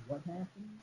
what happened?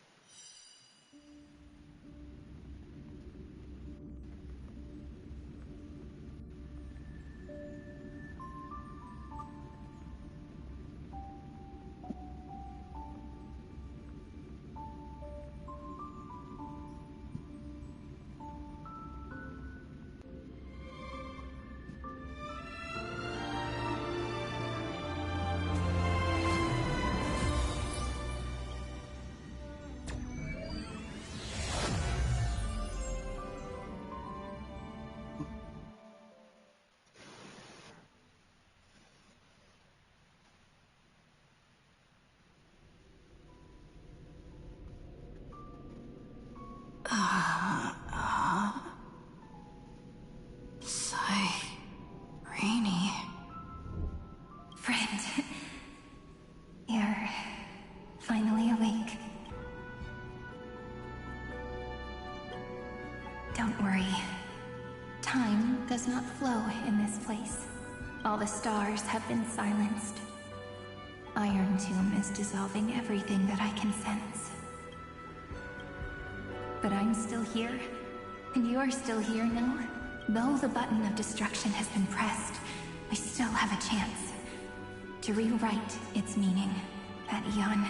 Rainy. Friend, you're finally awake. Don't worry. Time does not flow in this place. All the stars have been silenced. Iron Tomb is dissolving everything that I can sense. But I'm still here, and you're still here, no? Though the button of destruction has been pressed, we still have a chance to rewrite its meaning. That Eon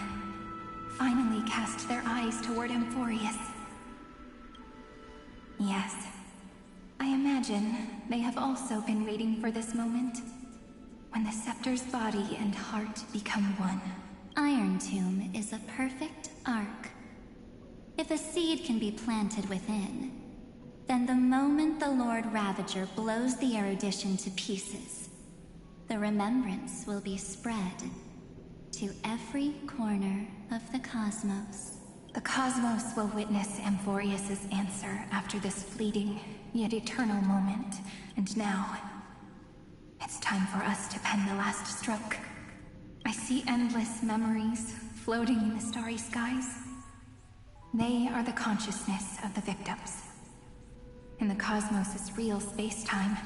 finally cast their eyes toward Amphroreus. Yes, I imagine they have also been waiting for this moment, when the scepter's body and heart become one. Iron Tomb is a perfect arc. If a seed can be planted within, then the moment the Lord Ravager blows the erudition to pieces, the remembrance will be spread to every corner of the cosmos. The cosmos will witness Amphroreus' answer after this fleeting, yet eternal moment. And now, it's time for us to pen the last stroke. I see endless memories floating in the starry skies. They are the consciousness of the victims. In the cosmos' real space-time,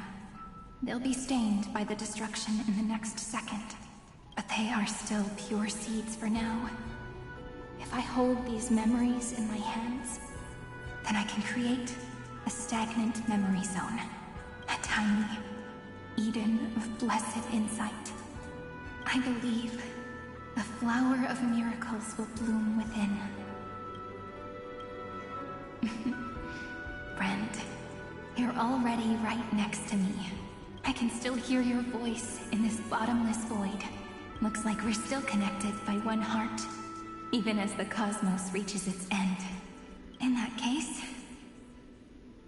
they'll be stained by the destruction in the next second. But they are still pure seeds for now. If I hold these memories in my hands, then I can create a stagnant memory zone. A tiny Eden of blessed insight. I believe the flower of miracles will bloom within. Friend, you're already right next to me. I can still hear your voice in this bottomless void. Looks like we're still connected by one heart, even as the cosmos reaches its end. In that case,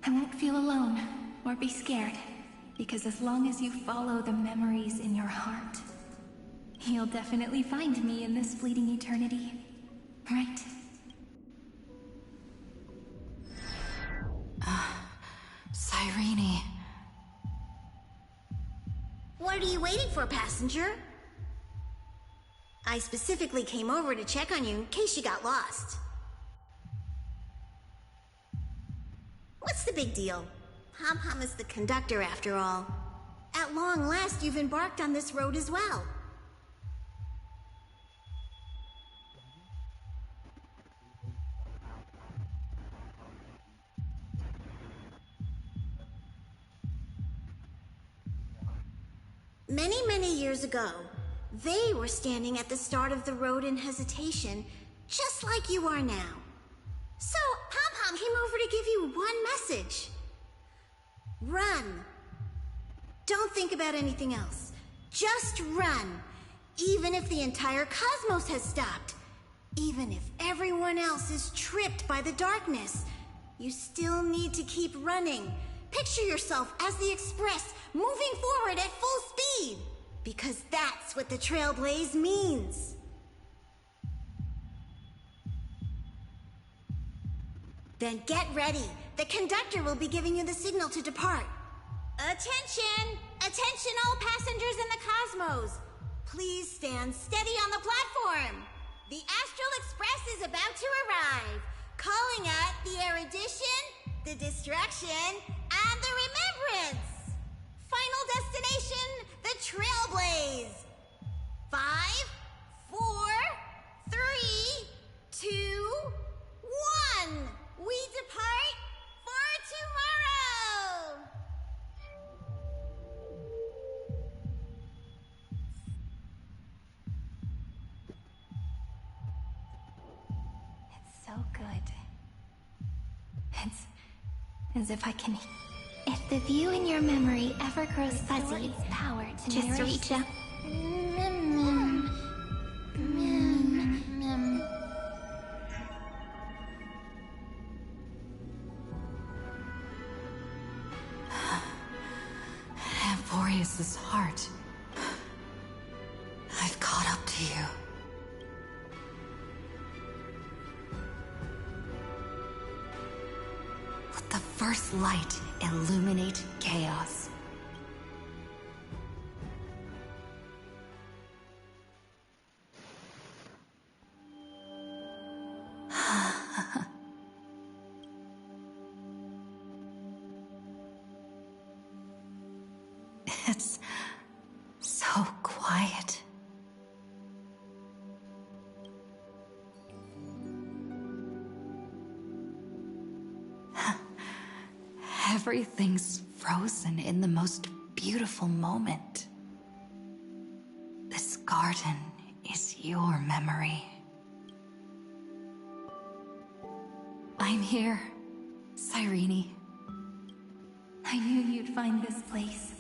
I won't feel alone or be scared, because as long as you follow the memories in your heart, you'll definitely find me in this fleeting eternity, right? Cyrene. What are you waiting for, passenger? I specifically came over to check on you in case you got lost. What's the big deal? Pom-Pom is the conductor after all. At long last, you've embarked on this road as well. Many years ago, they were standing at the start of the road in hesitation, just like you are now. So, Pom-Pom came over to give you one message. Run. Don't think about anything else. Just run. Even if the entire cosmos has stopped. Even if everyone else is tripped by the darkness. You still need to keep running. Picture yourself as the Express, moving forward at full speed. Because that's what the Trailblaze means. Then get ready. The conductor will be giving you the signal to depart. Attention! Attention all passengers in the cosmos! Please stand steady on the platform. The Astral Express is about to arrive. Calling at the erudition, the destruction, and the remembrance. Final destination, the Trailblaze. 5, 4, 3, so good. It's as if I can... If the view in your memory ever grows fuzzy, its power to just nourish reach out. Amphroreus' heart. I've caught up to you. Let the first light illuminate chaos. It's so quiet. Everything's frozen in the most beautiful moment. This garden is your memory. I'm here, Cyrene. I knew you'd find this place.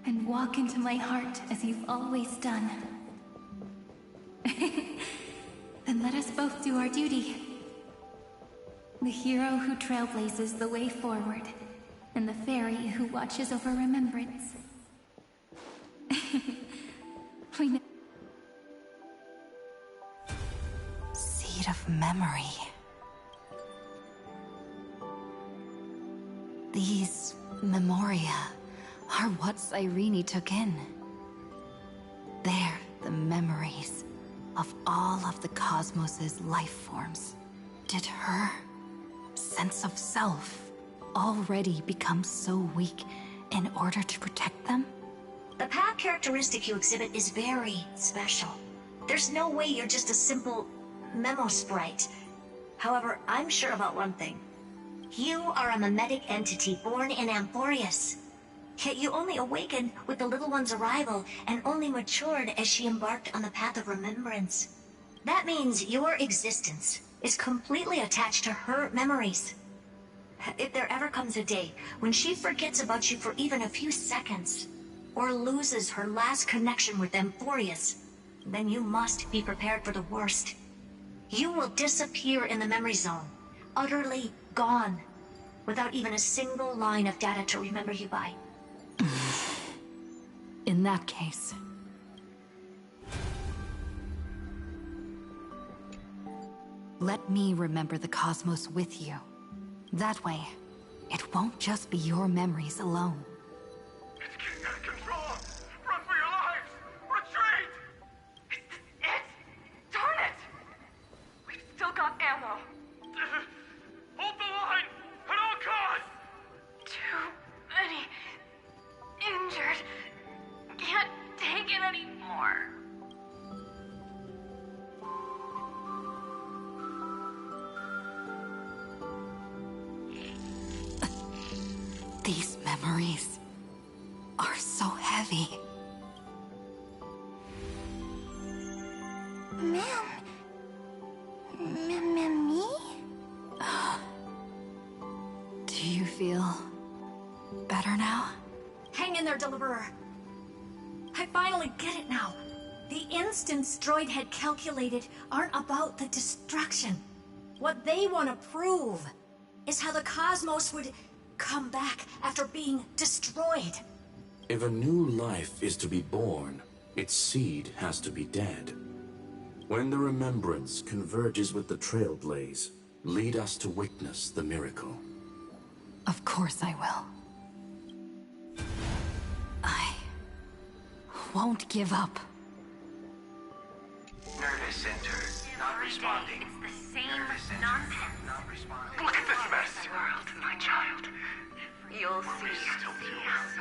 And walk into my heart as you've always done. Then let us both do our duty. The hero who trailblazes the way forward, and the fairy who watches over remembrance. Seed of memory. These memoria are what Cyrene took in. They're the memories of all of the cosmos's life forms. Did her sense of self already become so weak in order to protect them? The path characteristic you exhibit is very special. There's no way you're just a simple memo sprite. However, I'm sure about one thing. You are a mimetic entity born in Amphroreus. Yet you only awakened with the little one's arrival and only matured as she embarked on the path of remembrance. That means your existence is completely attached to her memories. If there ever comes a day when she forgets about you for even a few seconds, or loses her last connection with Amphroreus, then you must be prepared for the worst. You will disappear in the memory zone, utterly gone, without even a single line of data to remember you by. In that case... let me remember the cosmos with you. That way, it won't just be your memories alone. It's getting out of control! Run for your lives! Retreat! It's... Darn it! We've still got ammo. Hold the line! At all costs! Too many... injured. Can't take it anymore. These memories are so heavy. Ma'am. Me? Do you feel better now? Hang in there, Deliverer. I finally get it now. The instants Droid had calculated aren't about the destruction. What they want to prove is how the cosmos would come back after being destroyed. If a new life is to be born, its seed has to be dead. When the remembrance converges with the trailblaze, lead us to witness the miracle. Of course I will. I won't give up. Nervous center. Not responding. It's the same Nervous center. nonsense. Not responding. Look at this mess! World, my child. You'll see. So beautiful.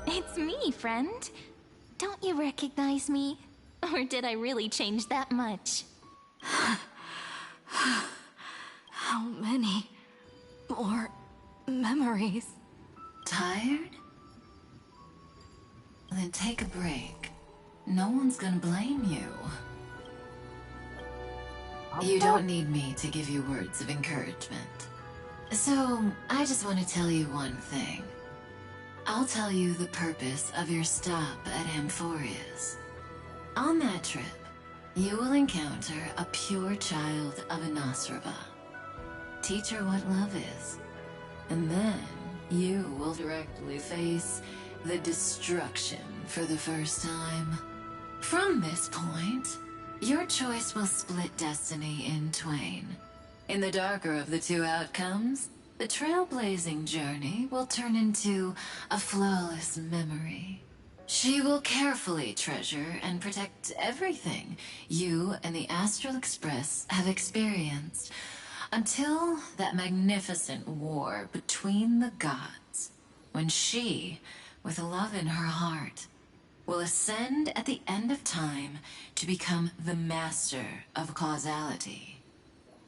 It's me, friend. Don't you recognize me? Or did I really change that much? How many more memories? Tired? Then take a break. no one's gonna blame you. You don't need me to give you words of encouragement. So, I just want to tell you one thing. I'll tell you the purpose of your stop at Amphroreus. On that trip, you will encounter a pure child of Anasraba. Teach her what love is. And then, you will directly face the destruction for the first time. From this point, your choice will split destiny in twain. In the darker of the two outcomes, the trailblazing journey will turn into a flawless memory. She will carefully treasure and protect everything you and the Astral Express have experienced, until that magnificent war between the gods, when she, with love in her heart, will ascend at the end of time to become the master of causality.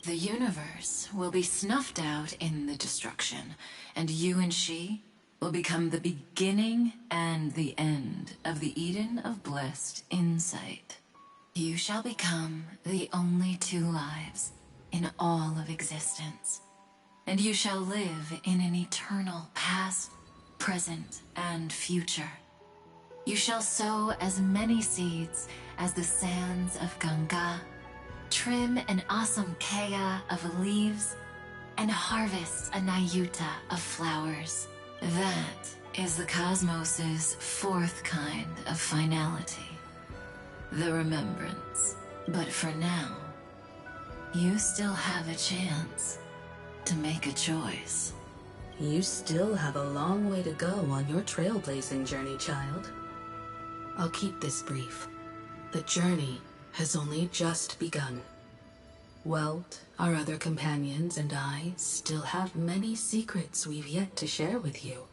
The universe will be snuffed out in the destruction, and you and she will become the beginning and the end of the Eden of blessed insight. You shall become the only two lives in all of existence, and you shall live in an eternal past, present, and future. You shall sow as many seeds as the sands of Ganga, trim an awesome kea of leaves, and harvest a nayuta of flowers. That is the cosmos's fourth kind of finality, the remembrance. But for now, you still have a chance to make a choice. You still have a long way to go on your trailblazing journey, child. I'll keep this brief. The journey has only just begun. Welt, our other companions, and I still have many secrets we've yet to share with you.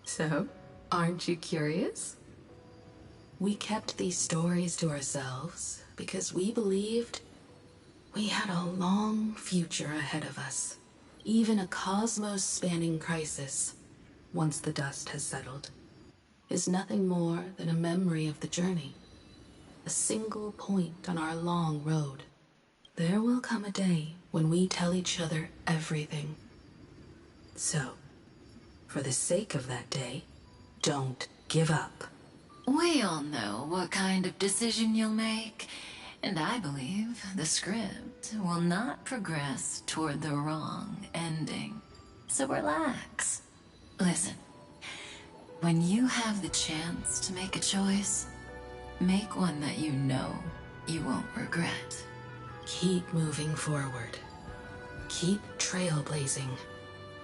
So, aren't you curious? We kept these stories to ourselves because we believed we had a long future ahead of us. Even a cosmos-spanning crisis, once the dust has settled, is nothing more than a memory of the journey. A single point on our long road. There will come a day when we tell each other everything. So, for the sake of that day, don't give up. We all know what kind of decision you'll make, and I believe the script will not progress toward the wrong ending. So relax. Listen, when you have the chance to make a choice, make one that you know you won't regret. Keep moving forward. Keep trailblazing.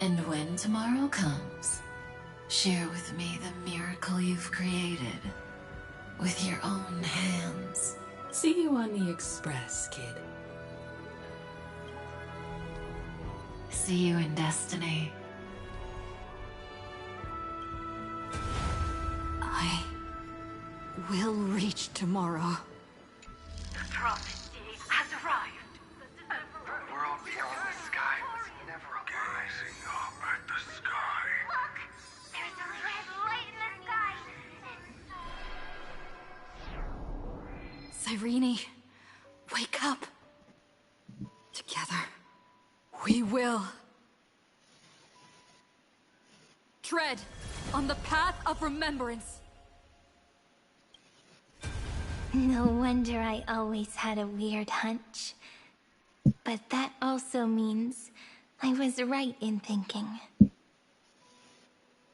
And when tomorrow comes, share with me the miracle you've created with your own hands. See you on the Express, kid. See you in destiny. I will reach tomorrow. The prophet has arrived. The world beyond the sky was never gazing up at the sky. Look! There's a red light in the sky! Cyrene, wake up. Together, we will. Tread on the path of remembrance. No wonder I always had a weird hunch. But that also means I was right in thinking.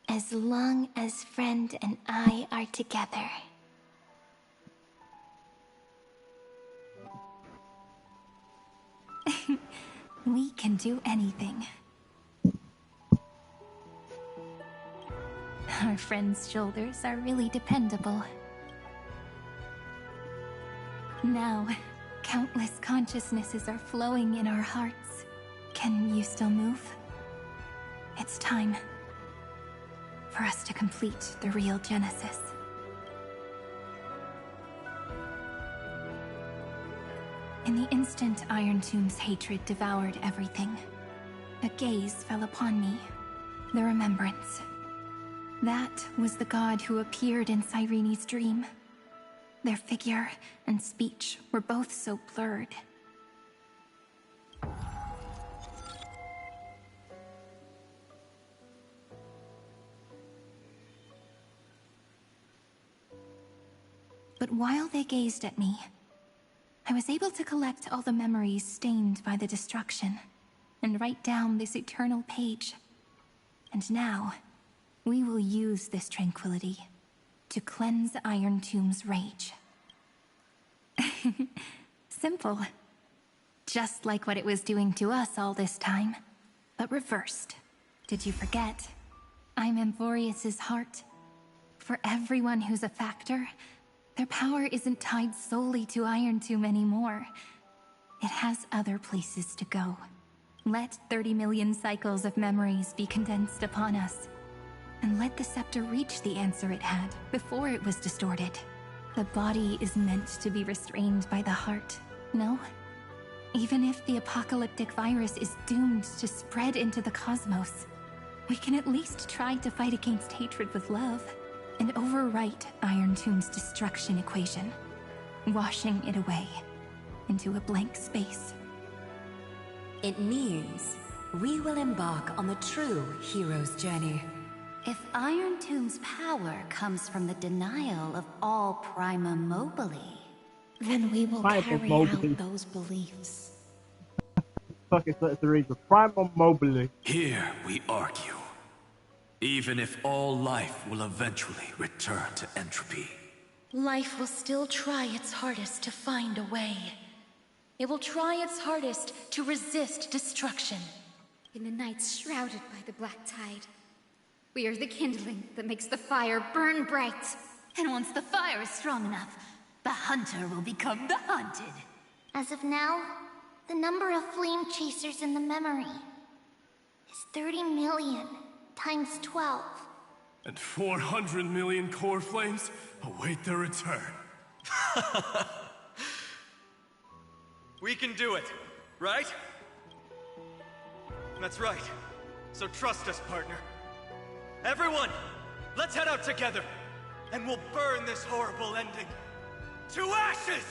As long as Friend and I are together. We can do anything. Our friend's shoulders are really dependable. Now, countless consciousnesses are flowing in our hearts. Can you still move? It's time for us to complete the real Genesis. In the instant Iron Tomb's hatred devoured everything, a gaze fell upon me, the Remembrance. That was the god who appeared in Cyrene's dream. Their figure and speech were both so blurred. But while they gazed at me, I was able to collect all the memories stained by the destruction and write down this eternal page. And now, we will use this tranquility to cleanse Iron Tomb's rage. Simple. Just like what it was doing to us all this time, but reversed. Did you forget? I'm Amphroreus' heart. For everyone who's a factor, their power isn't tied solely to Iron Tomb anymore. It has other places to go. Let 30 million cycles of memories be condensed upon us. And let the scepter reach the answer it had before it was distorted. The body is meant to be restrained by the heart, no? Even if the apocalyptic virus is doomed to spread into the cosmos, we can at least try to fight against hatred with love and overwrite Iron Tomb's destruction equation, washing it away into a blank space. It means we will embark on the true hero's journey. If Iron Tomb's power comes from the denial of all Prima Mobile, then we will carry out those beliefs. Fuck it, let's read the Prima Mobile. Here we argue. Even if all life will eventually return to entropy. Life will still try its hardest to find a way. It will try its hardest to resist destruction. In the nights shrouded by the black tide, we are the kindling that makes the fire burn bright. And once the fire is strong enough, the hunter will become the hunted. As of now, the number of flame chasers in the memory is 30 million times 12. And 400 million core flames await their return. We can do it, right? That's right. So trust us, partner. Everyone, let's head out together, and we'll burn this horrible ending to ashes!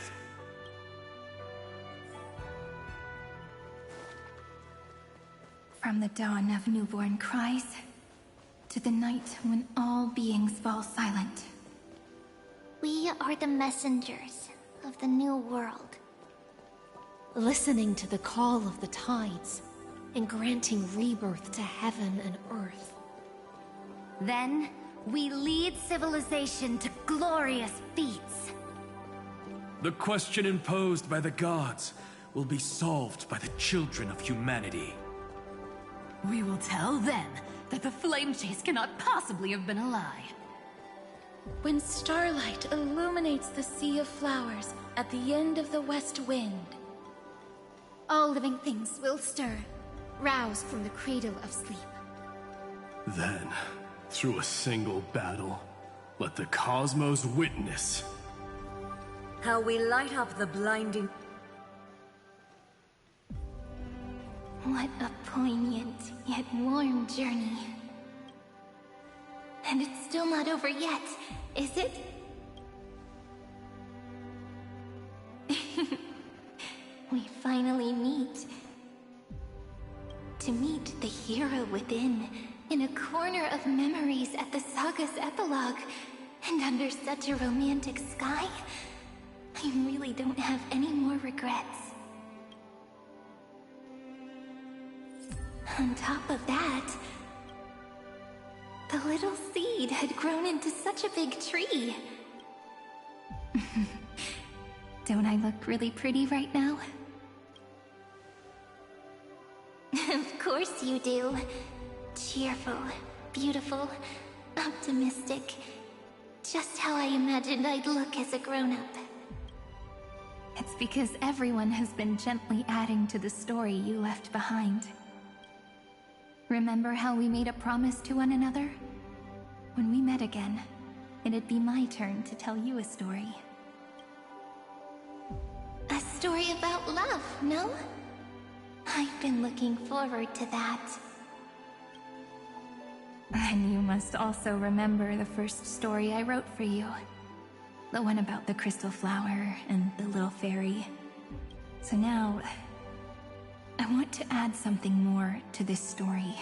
From the dawn of newborn cries, to the night when all beings fall silent. We are the messengers of the new world. Listening to the call of the tides, and granting rebirth to heaven and earth. Then, we lead civilization to glorious feats. The question imposed by the gods will be solved by the children of humanity. We will tell them that the flame chase cannot possibly have been a lie. When starlight illuminates the sea of flowers at the end of the west wind, all living things will stir, roused from the cradle of sleep. Then, through a single battle, let the cosmos witness how we light up the blinding... What a poignant yet warm journey. And it's still not over yet, is it? We finally meet. To meet the hero within, in a corner of memories at the saga's epilogue, and under such a romantic sky, I really don't have any more regrets. On top of that, the little seed had grown into such a big tree. Don't I look really pretty right now? Of course you do. Cheerful, beautiful, optimistic. Just how I imagined I'd look as a grown-up. It's because everyone has been gently adding to the story you left behind. Remember how we made a promise to one another? When we met again, it'd be my turn to tell you a story. A story about love, no? I've been looking forward to that. And you must also remember the first story I wrote for you. The one about the crystal flower and the little fairy. So now, I want to add something more to this story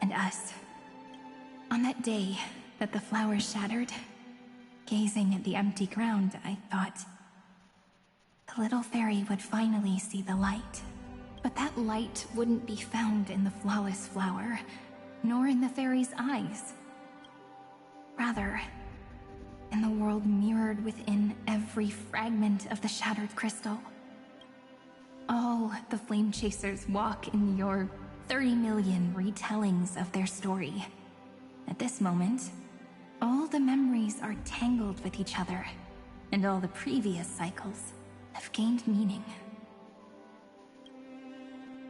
and us. On that day that the flower shattered, gazing at the empty ground, I thought the little fairy would finally see the light. But that light wouldn't be found in the flawless flower, nor in the fairy's eyes. Rather, in the world mirrored within every fragment of the shattered crystal. All the flame chasers walk in your 30 million retellings of their story. At this moment, all the memories are tangled with each other, and all the previous cycles have gained meaning.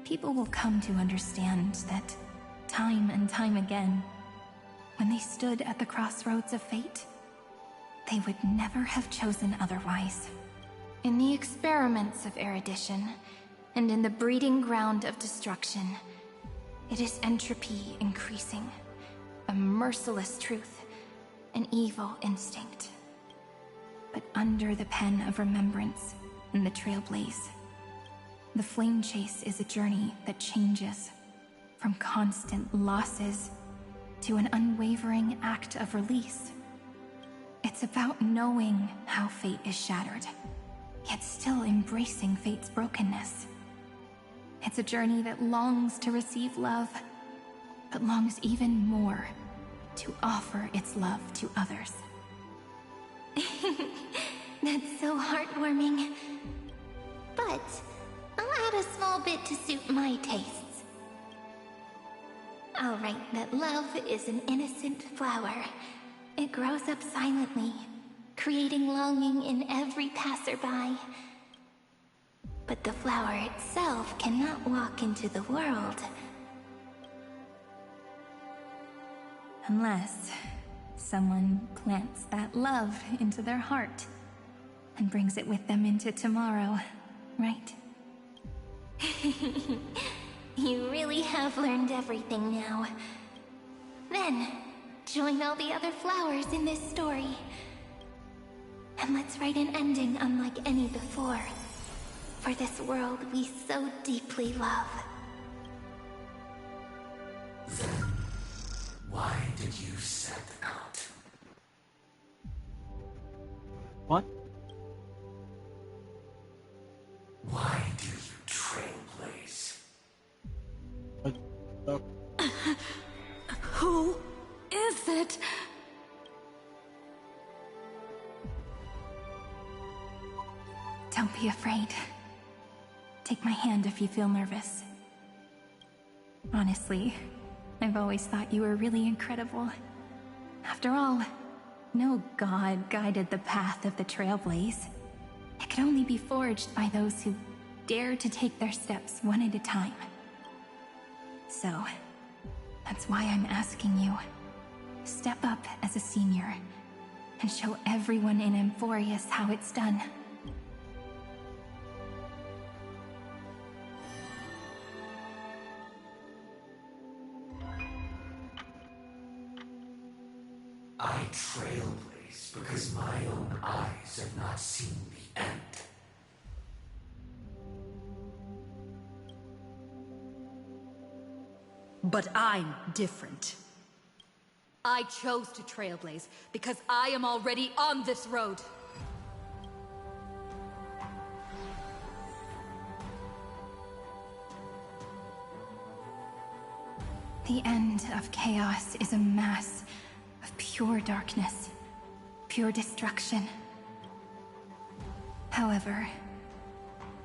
People will come to understand that time and time again, when they stood at the crossroads of fate, they would never have chosen otherwise. In the experiments of erudition, and in the breeding ground of destruction, it is entropy increasing, a merciless truth, an evil instinct. But under the pen of remembrance in the trailblaze, the flame chase is a journey that changes from constant losses to an unwavering act of release. It's about knowing how fate is shattered, yet still embracing fate's brokenness. It's a journey that longs to receive love, but longs even more to offer its love to others. That's so heartwarming. But I'll add a small bit to suit my tastes. I'll write that love is an innocent flower. It grows up silently, creating longing in every passerby. But the flower itself cannot walk into the world. Unless someone plants that love into their heart and brings it with them into tomorrow, right? You really have learned everything now. Then, join all the other flowers in this story. And let's write an ending unlike any before, for this world we so deeply love. Then, why did you set out? What? Why do you trailblaze? Who is it? Don't be afraid. Take my hand if you feel nervous. Honestly, I've always thought you were really incredible. After all, no god guided the path of the trailblaze. It could only be forged by those who dare to take their steps one at a time. So, that's why I'm asking you. Step up as a senior and show everyone in Amphroreus how it's done. I trailblaze because my own eyes have not seen the end. But I'm different. I chose to trailblaze because I am already on this road. The end of chaos is a mass of pure darkness, pure destruction. However,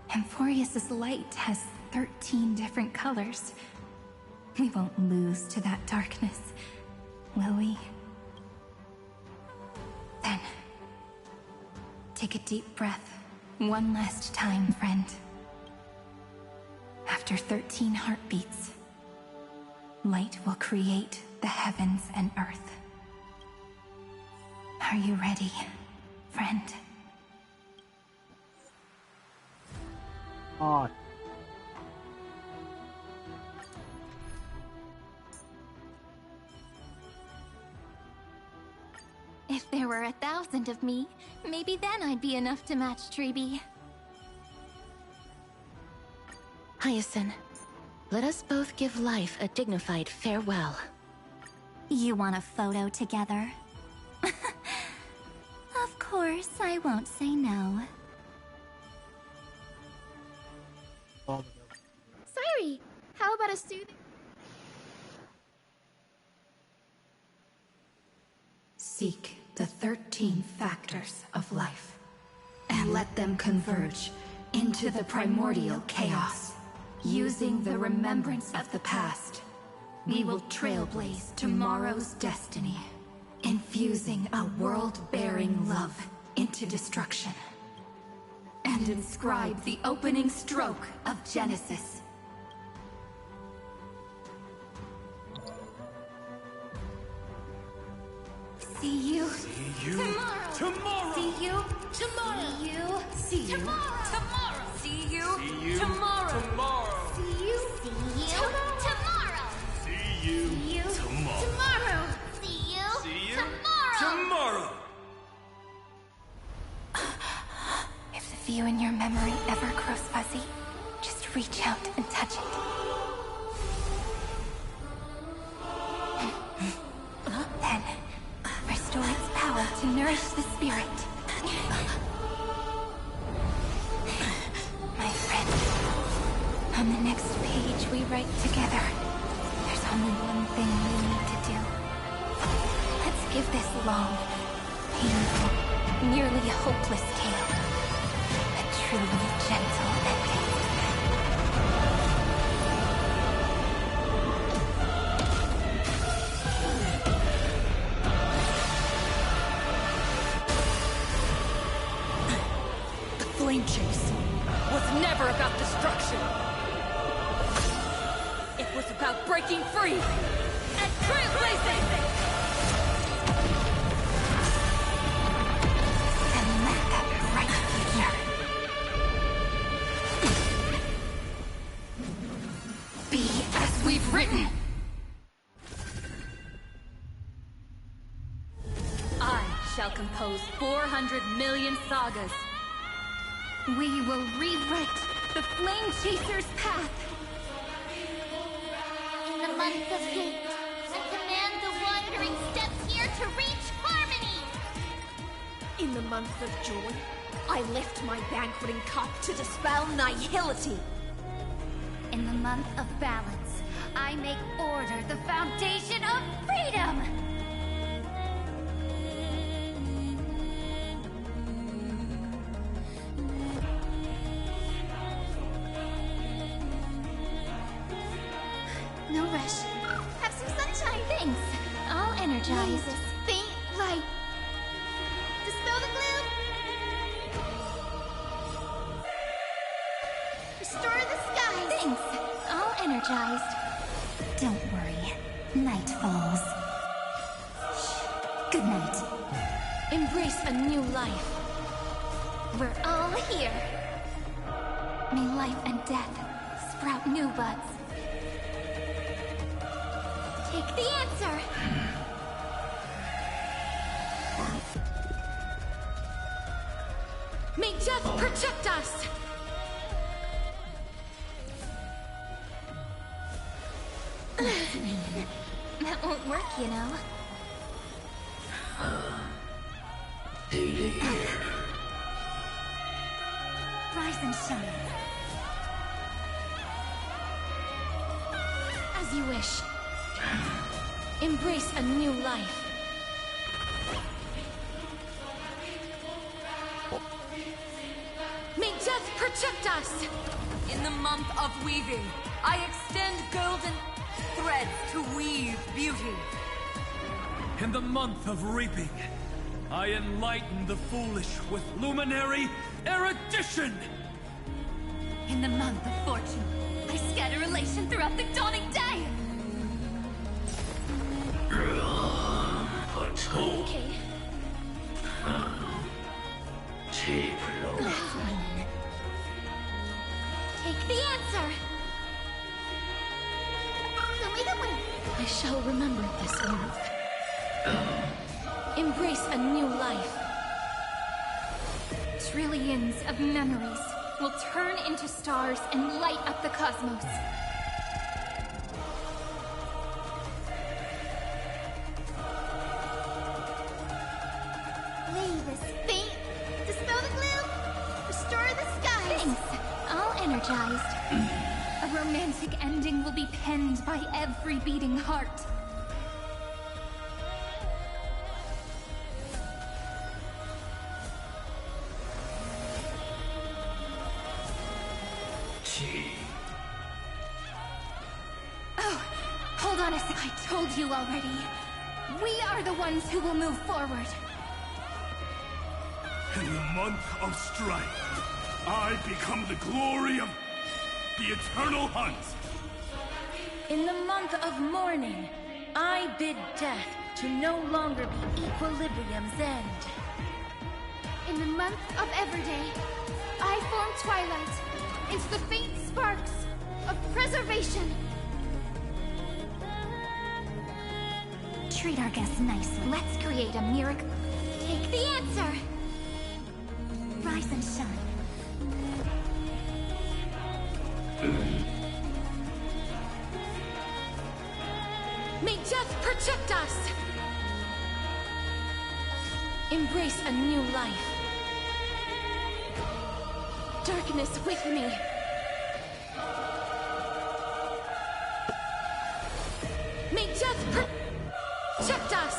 Amphroreus' light has 13 different colors. We won't lose to that darkness, will we? Then, take a deep breath, one last time, friend. After 13 heartbeats, light will create the heavens and earth. Are you ready, friend? Ah. If there were 1,000 of me, maybe then I'd be enough to match Treeby. Hyacinth, let us both give life a dignified farewell. You want a photo together? Of course, I won't say no. Sorry, how about a soothing... Seek the 13 factors of life, and let them converge into the primordial chaos. Using the remembrance of the past, we will trailblaze tomorrow's destiny, infusing a world-bearing love into destruction, and inscribe the opening stroke of Genesis. See you. Tomorrow. Tomorrow. See you. Tomorrow. See you. See you. Tomorrow. See you. See you. Tomorrow. Tomorrow. See you. See you. Tomorrow. See you. See you. Tomorrow. Tomorrow. See you. See you. Tomorrow. Tomorrow. If the view in your memory ever grows fuzzy, just reach out and touch it. Then, restore its power to nourish the spirit. My friend, on the next page we write together, there's only one thing we need to do. Let's give this long, painful, nearly hopeless tale a truly gentle ending. Flame chase was never about destruction. It was about breaking free and trailblazing! And let that bright future Be as we've written! I shall compose 400 million sagas. We will rewrite the Flame Chaser's path. In the month of hate, I command the wandering steps here to reach harmony. In the month of joy, I lift my banqueting cup to dispel nihility. In the month of balance, I make order the foundation of freedom! No rush. Have some sunshine. Thanks. I'll energize. Use this faint light. Dispel the gloom. Restore the skies. Thanks. All energized. Don't worry. Night falls. Good night. Embrace a new life. We're all here. May life and death sprout new buds. Take the answer. May death protect us! That won't work, you know. Rise and shine. As you wish. Embrace a new life. May death protect us! In the month of weaving, I extend golden threads to weave beauty. In the month of reaping, I enlighten the foolish with luminary erudition! In the month of fortune, I scatter elation throughout the dawning day! Okay. Take the answer. Show me the way. I shall remember this oath. Embrace a new life. Trillions of memories will turn into stars and light up the cosmos. Leave us faint. Dispel the gloom. Restore the skies. Thanks. All energized. A romantic ending will be penned by every beating heart. Oh, hold on a sec. I told you already. We are the ones who will move forward. In the month of strife, I become the glory of the eternal hunt. In the month of mourning, I bid death to no longer be equilibrium's end. In the month of Everyday, I form twilight into the faint sparks of preservation. Treat our guests nicely. Let's create a miracle. Take the answer. Rise and shine. May death protect us! Embrace a new life. Darkness with me. May death protect us!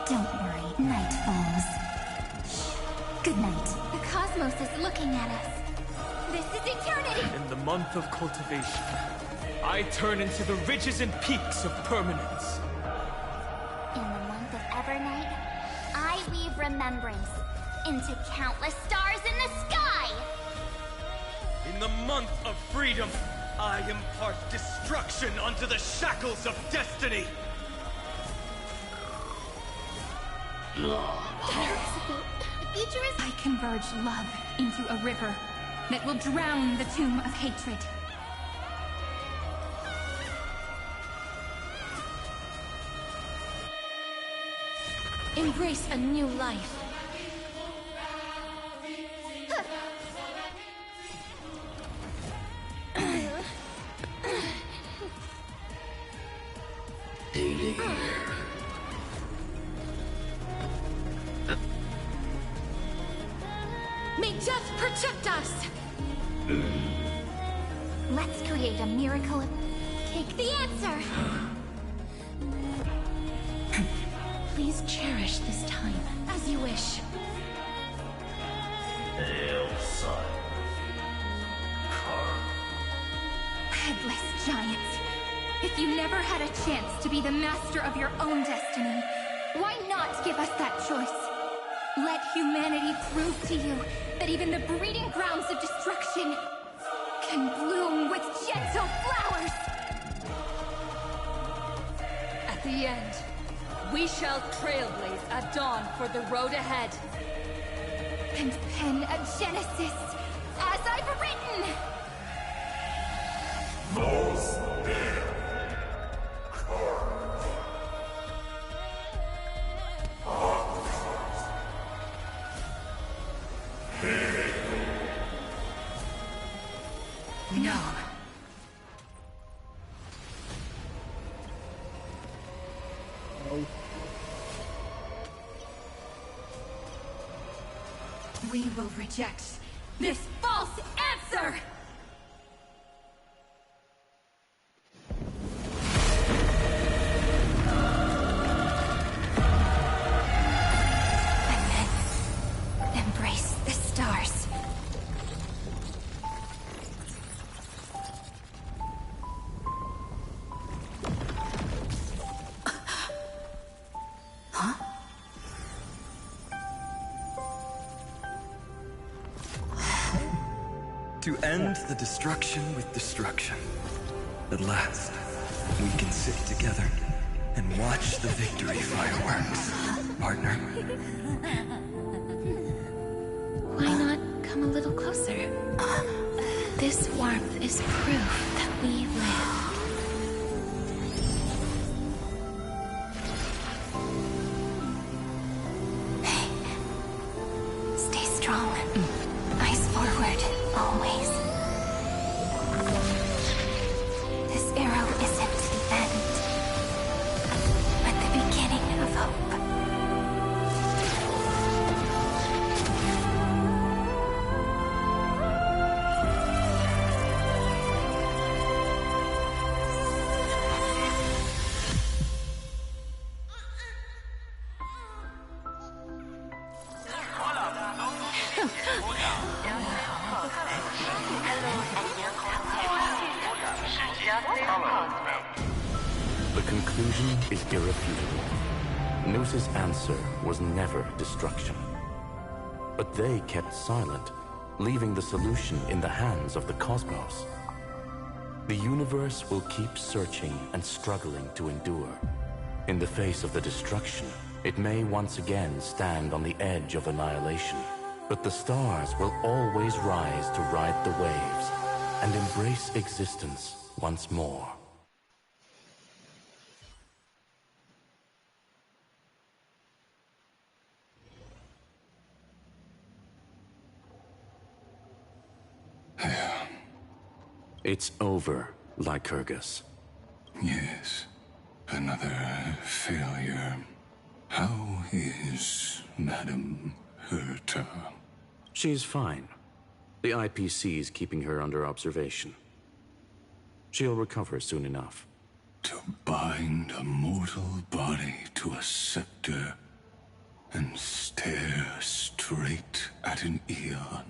Don't worry, night falls. Good night. The cosmos is looking at us. This is eternity! In the month of cultivation, I turn into the ridges and peaks of permanence. In the month of Evernight, I weave remembrance into countless stars in the sky! In the month of freedom, I impart destruction onto the shackles of destiny! I converge love into a river that will drown the tomb of hatred. Embrace a new life. May death protect us! Let's create a miracle. Take the answer. Please cherish this time, as you wish. Headless giant. If you never had a chance to be the master of your own destiny, why not give us that choice? Let humanity prove to you that even the breeding grounds of destruction can bloom with gentle flowers! At the end, we shall trailblaze at dawn for the road ahead. And pen a genesis, as I've written! No. We will reject this false answer! And then, embrace the stars. To end the destruction with destruction. At last, we can sit together and watch the victory fireworks, partner. Why not come a little closer? This warmth is proof that we live. The conclusion is irrefutable. Noos's answer was never destruction. But they kept silent, leaving the solution in the hands of the cosmos. The universe will keep searching and struggling to endure. In the face of the destruction, it may once again stand on the edge of annihilation. But the stars will always rise to ride the waves and embrace existence once more. It's over, Lycurgus. Yes, another failure. How is Madame Herta? She's fine. The IPC's keeping her under observation. She'll recover soon enough. To bind a mortal body to a scepter and stare straight at an eon.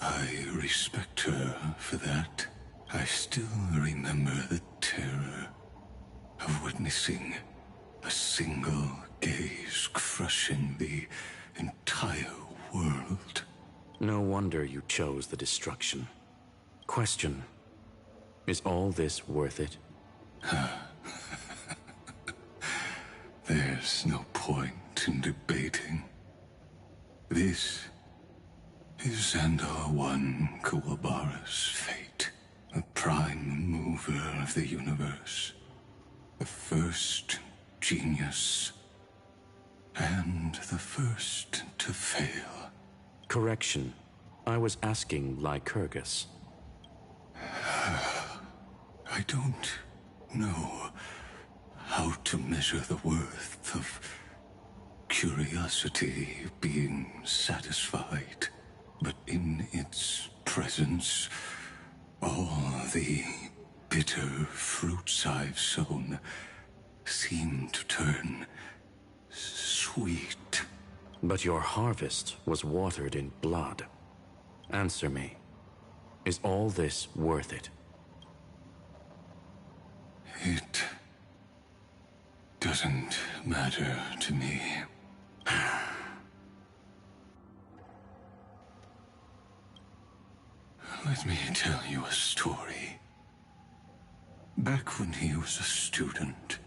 I respect her for that. I still remember the terror of witnessing a single gaze crushing the entire world. No wonder you chose the destruction. Question: is all this worth it? There's no point in debating. This is Xandar I Kuwabara's fate, the prime mover of the universe, the first genius, and the first to fail. Correction. I was asking Lycurgus. I don't know how to measure the worth of curiosity being satisfied, but in its presence, all the bitter fruits I've sown seem to turn sweet. But your harvest was watered in blood. Answer me. Is all this worth it? It doesn't matter to me. Let me tell you a story. Back when he was a student,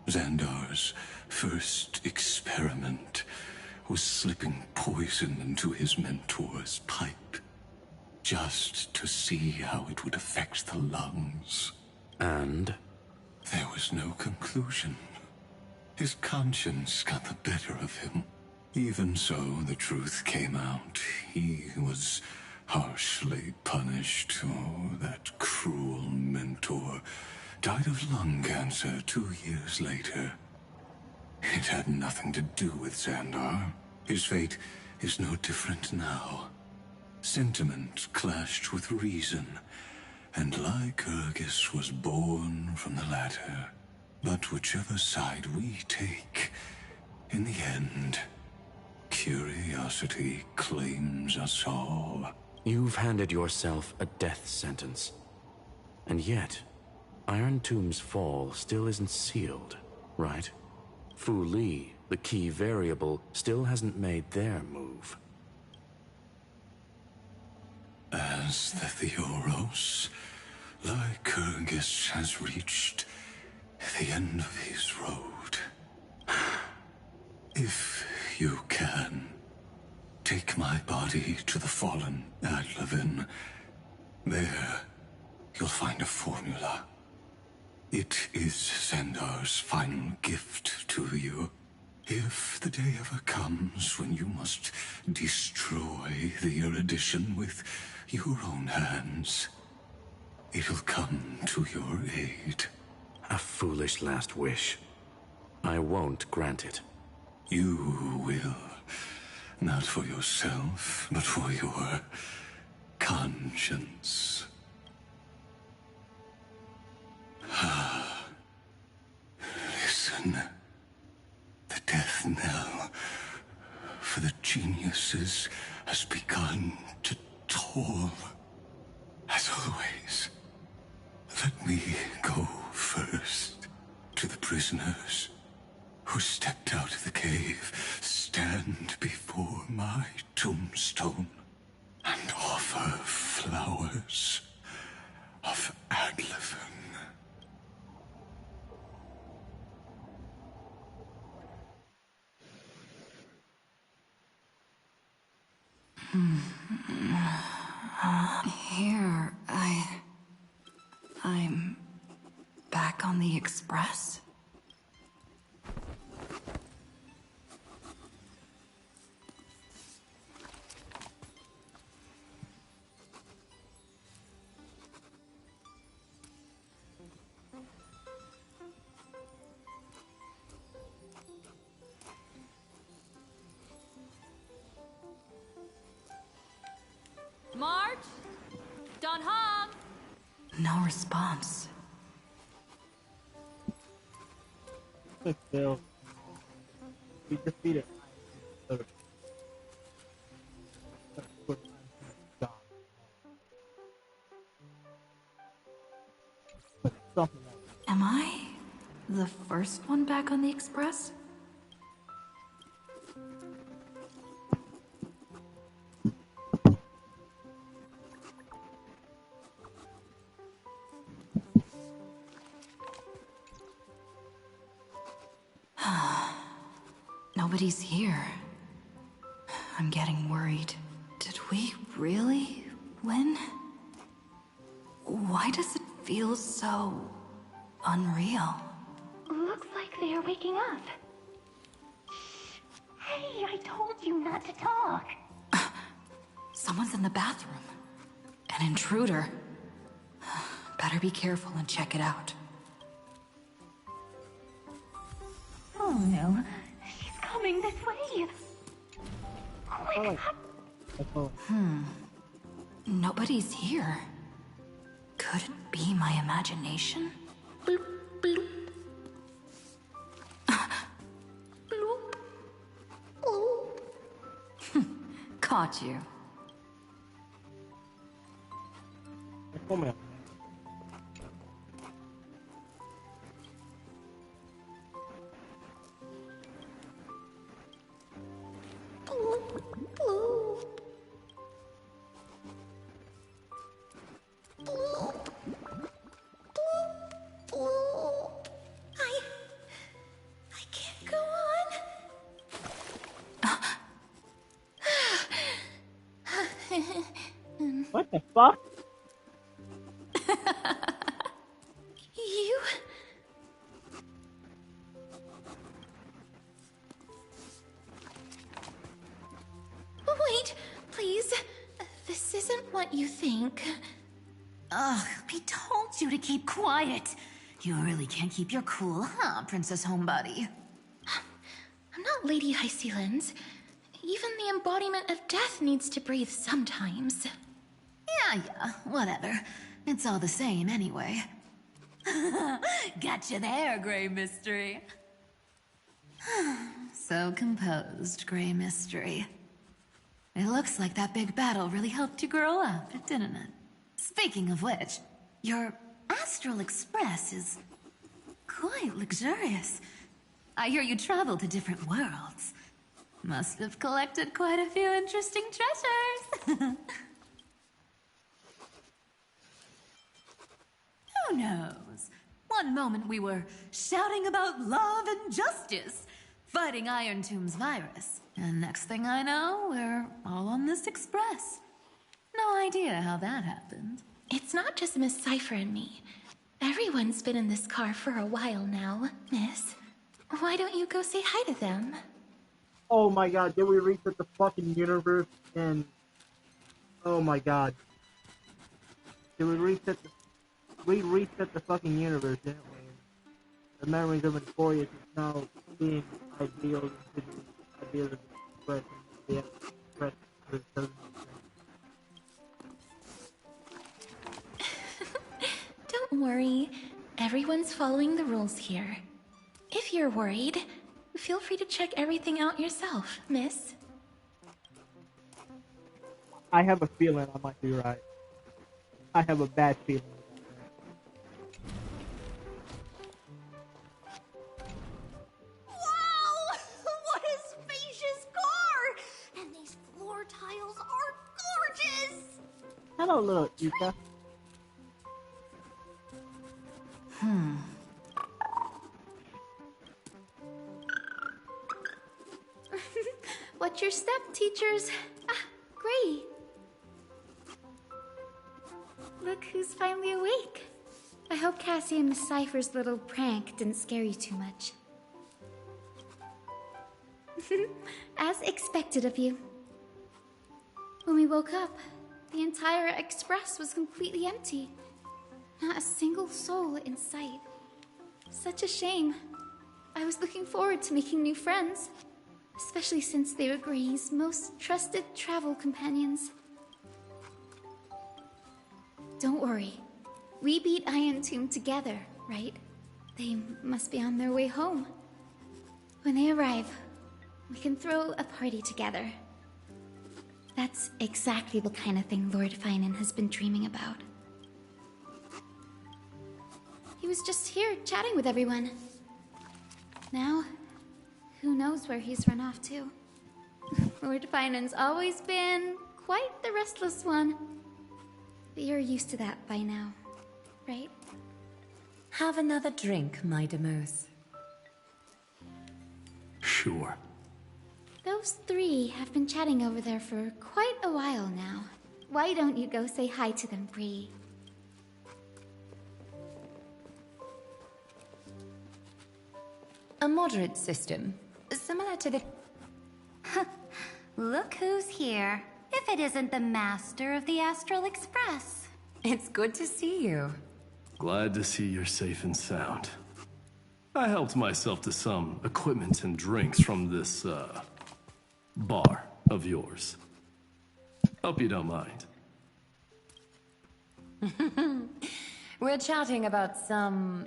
Xandar's first experiment was slipping poison into his mentor's pipe, just to see how it would affect the lungs. And? There was no conclusion. His conscience got the better of him. Even so, the truth came out. He was harshly punished. Oh, that cruel mentor died of lung cancer 2 years later. It had nothing to do with Xandar. His fate is no different now. Sentiment clashed with reason, and Lycurgus was born from the latter. But whichever side we take, in the end, curiosity claims us all. You've handed yourself a death sentence. And yet, Iron Tomb's fall still isn't sealed, right? Fu Li, the key variable, still hasn't made their move. As the Theoros, Lycurgus has reached the end of his road. If you can, take my body to the fallen Adlevin. There, you'll find a formula. It is Xandar's final gift to you. If the day ever comes when you must destroy the erudition with your own hands, it'll come to your aid. A foolish last wish. I won't grant it. You will. Not for yourself, but for your conscience. Listen. The death knell for the geniuses has begun to toll. As always, Let me go first to the prisoners who stepped out of the cave. Stand before my tombstone and offer flowers of Adlefin. Here, I'm back on the Express. March? Don Hong? No response. Still, we defeated. Am I the first one back on the Express? Nobody's here. I'm getting worried. Did we really win? Why does it feel so unreal? Looks like they are waking up. Hey, I told you not to talk. Someone's in the bathroom. An intruder. Better be careful and check it out. Oh no, she's coming this way. Quick, Nobody's here. Could it be my imagination? Bloop, bloop. Bloop. Bloop. Caught you. I can't go on. What the fuck? You? Wait, please. This isn't what you think. Ugh, we told you to keep quiet. You really can't keep your cool, huh, Princess Homebody? I'm not Lady High Sealands. Even the embodiment of death needs to breathe sometimes. Yeah, whatever. It's all the same anyway. Gotcha there, Grey Mystery. So composed, Grey Mystery. It looks like that big battle really helped you grow up, didn't it? Speaking of which, your Astral Express is quite luxurious. I hear you travel to different worlds. Must have collected quite a few interesting treasures. Who knows? One moment we were shouting about love and justice, fighting Iron Tomb's virus. And next thing I know, we're all on this express. No idea how that happened. It's not just Miss Cypher and me. Everyone's been in this car for a while now, Miss. Why don't you go say hi to them? Oh my god, did we reset the fucking universe? And oh my god, did we reset the fucking universe, didn't we? The memories of Amphroreus is now being ideal into the ideal of expression. The expression doesn't Don't worry. Everyone's following the rules here. If you're worried, feel free to check everything out yourself, Miss. I have a feeling I might be right. I have a bad feeling. Hello, little Ika. What's your step, teachers? Ah, great. Look who's finally awake. I hope Cassie and Miss Cypher's little prank didn't scare you too much. As expected of you. When we woke up, the entire express was completely empty. Not a single soul in sight. Such a shame. I was looking forward to making new friends, especially since they were Gray's most trusted travel companions. Don't worry. We beat Iron Tomb together, right? They must be on their way home. When they arrive, we can throw a party together. That's exactly the kind of thing Lord Finan has been dreaming about. He was just here chatting with everyone. Now, who knows where he's run off to? Lord Finan's always been quite the restless one. But you're used to that by now, right? Have another drink, my Demos. Sure. Those three have been chatting over there for quite a while now. Why don't you go say hi to them, Bree? A moderate system, similar to the... Look who's here. If it isn't the master of the Astral Express. It's good to see you. Glad to see you're safe and sound. I helped myself to some equipment and drinks from this, bar of yours. Hope you don't mind. We're chatting about some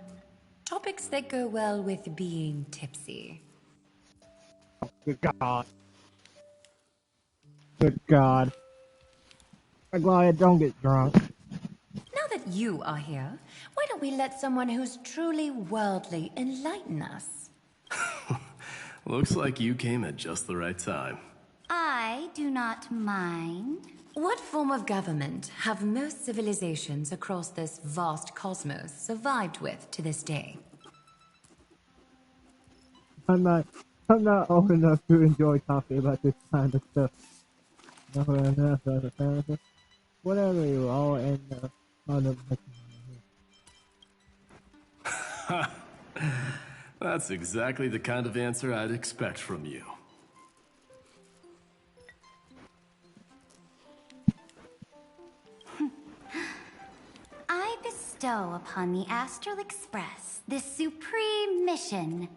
topics that go well with being tipsy. Good God. Good God. I'm glad I don't get drunk. Now that you are here, why don't we let someone who's truly worldly enlighten us? Looks like you came at just the right time. I do not mind. What form of government have most civilizations across this vast cosmos survived with to this day? I'm not old enough to enjoy talking about this kind of stuff. Whatever you all end up on the That's exactly the kind of answer I'd expect from you. I bestow upon the Astral Express this supreme mission.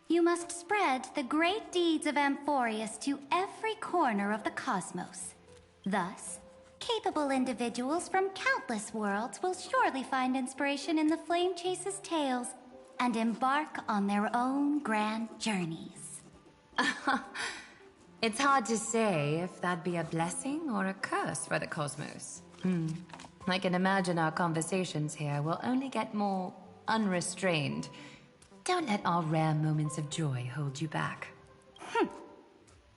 You must spread the great deeds of Amphroreus to every corner of the cosmos. Thus, capable individuals from countless worlds will surely find inspiration in the Flame Chase's tales and embark on their own grand journeys. It's hard to say if that'd be a blessing or a curse for the cosmos. I can imagine our conversations here will only get more unrestrained. Don't let our rare moments of joy hold you back.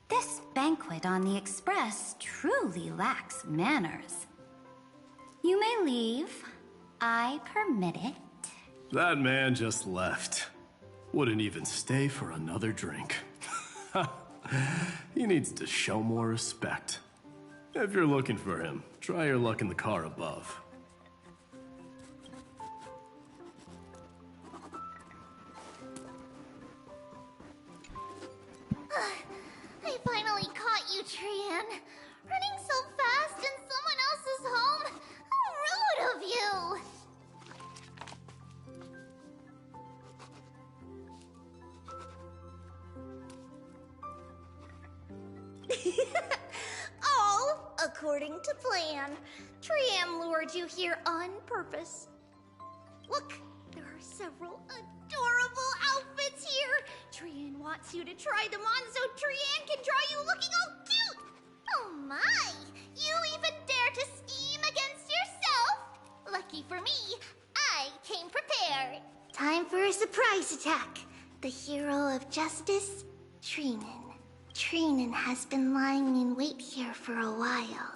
This banquet on the Express truly lacks manners. You may leave. I permit it. That man just left. Wouldn't even stay for another drink. He needs to show more respect. If you're looking for him, try your luck in the car above. I finally caught you, Trian. Running so fast in someone else's home. How rude of you! All according to plan. Trian lured you here on purpose. Look, there are several adorable outfits here. Trian wants you to try them on so Trian can draw you looking all cute. Oh my, you even dare to scheme against yourself. Lucky for me, I came prepared. Time for a surprise attack. The hero of justice, Trinan. Trinan has been lying in wait here for a while.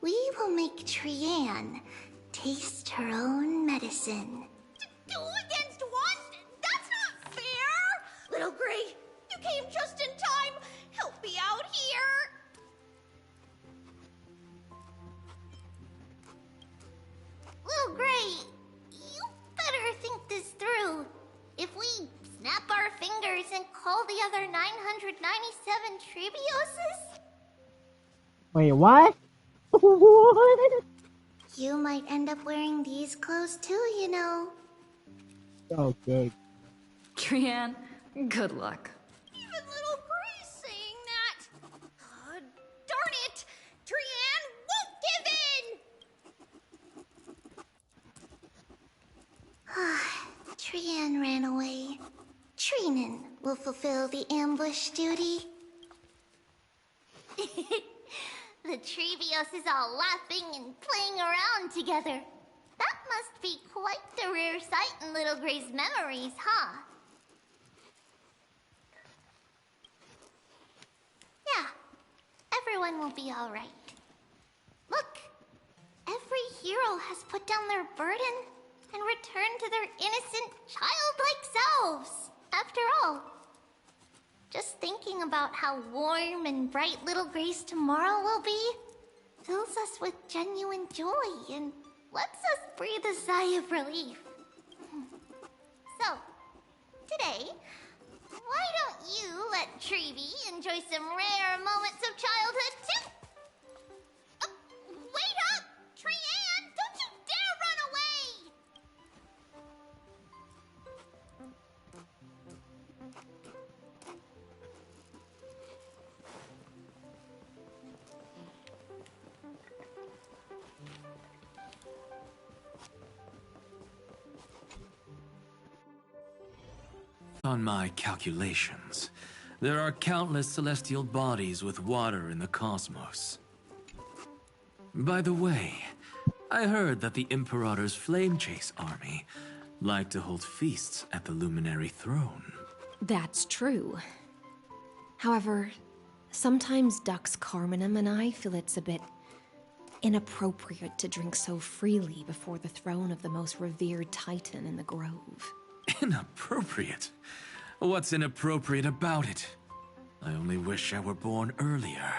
we will make Trianne taste her own medicine. Two against one? That's not fair! Little Gray, you came just in time. Help me out here. Little Gray, you better think this through. If we snap our fingers and call the other 997 Tribioses, Wait, what? What? you might end up wearing these clothes too, you know. Okay. Trianne, good luck. Even little Gray's saying that. Darn it! Trianne won't give in! Trianne ran away. Trinan will fulfill the ambush duty. The Trevios is all laughing and playing around together. That must be quite the rare sight in Little Gray's memories, huh? Yeah, everyone will be all right. Look, every hero has put down their burden and returned to their innocent, childlike selves. After all, just thinking about how warm and bright Little Gray's tomorrow will be fills us with genuine joy and lets us breathe a sigh of relief. So, today, why don't you let Trevi enjoy some rare moments of childhood too? Wait up! Trianne, don't you dare run away! On my calculations, there are countless celestial bodies with water in the cosmos. By the way, I heard that the Imperator's Flame Chase army like to hold feasts at the Luminary Throne. That's true. However, sometimes Dux Carminum and I feel it's a bit inappropriate to drink so freely before the throne of the most revered titan in the Grove. Inappropriate? What's inappropriate about it? I only wish I were born earlier.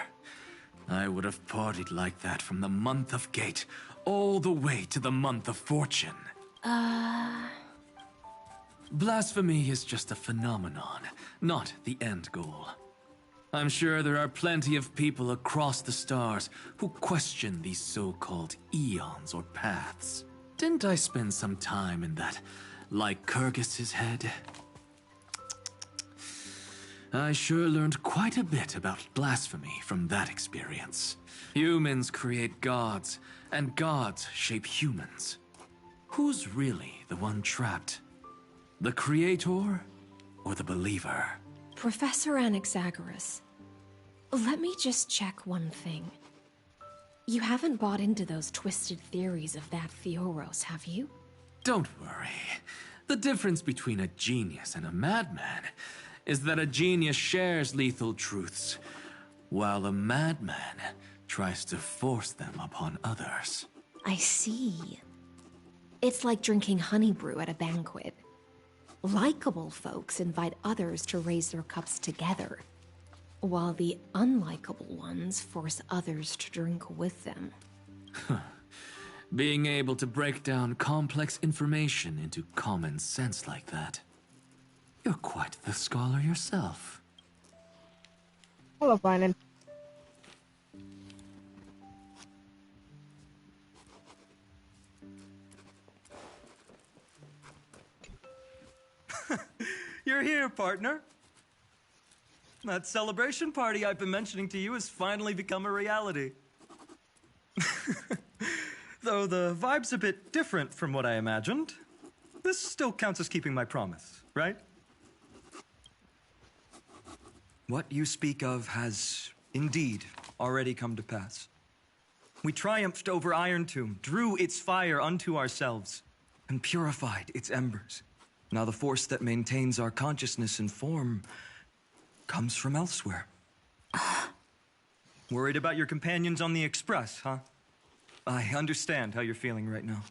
I would have partied like that from the month of Gate all the way to the month of Fortune. Blasphemy is just a phenomenon, not the end goal. I'm sure there are plenty of people across the stars who question these so-called eons or paths. Didn't I spend some time in that Lycurgus's head? I sure learned quite a bit about blasphemy from that experience. Humans create gods, and gods shape humans. Who's really the one trapped? The creator or the believer? Professor Anaxagoras, let me just check one thing. You haven't bought into those twisted theories of that Theoros, have you? Don't worry. The difference between a genius and a madman is that a genius shares lethal truths, while a madman tries to force them upon others. I see. It's like drinking honey brew at a banquet. Likable folks invite others to raise their cups together, while the unlikable ones force others to drink with them. Being able to break down complex information into common sense like that. You're quite the scholar yourself. Hello, Finan. You're here, partner. That celebration party I've been mentioning to you has finally become a reality. Though the vibe's a bit different from what I imagined, this still counts as keeping my promise, right? What you speak of has indeed already come to pass. We triumphed over Iron Tomb, drew its fire unto ourselves, and purified its embers. Now the force that maintains our consciousness and form comes from elsewhere. Worried about your companions on the Express, huh? I understand how you're feeling right now.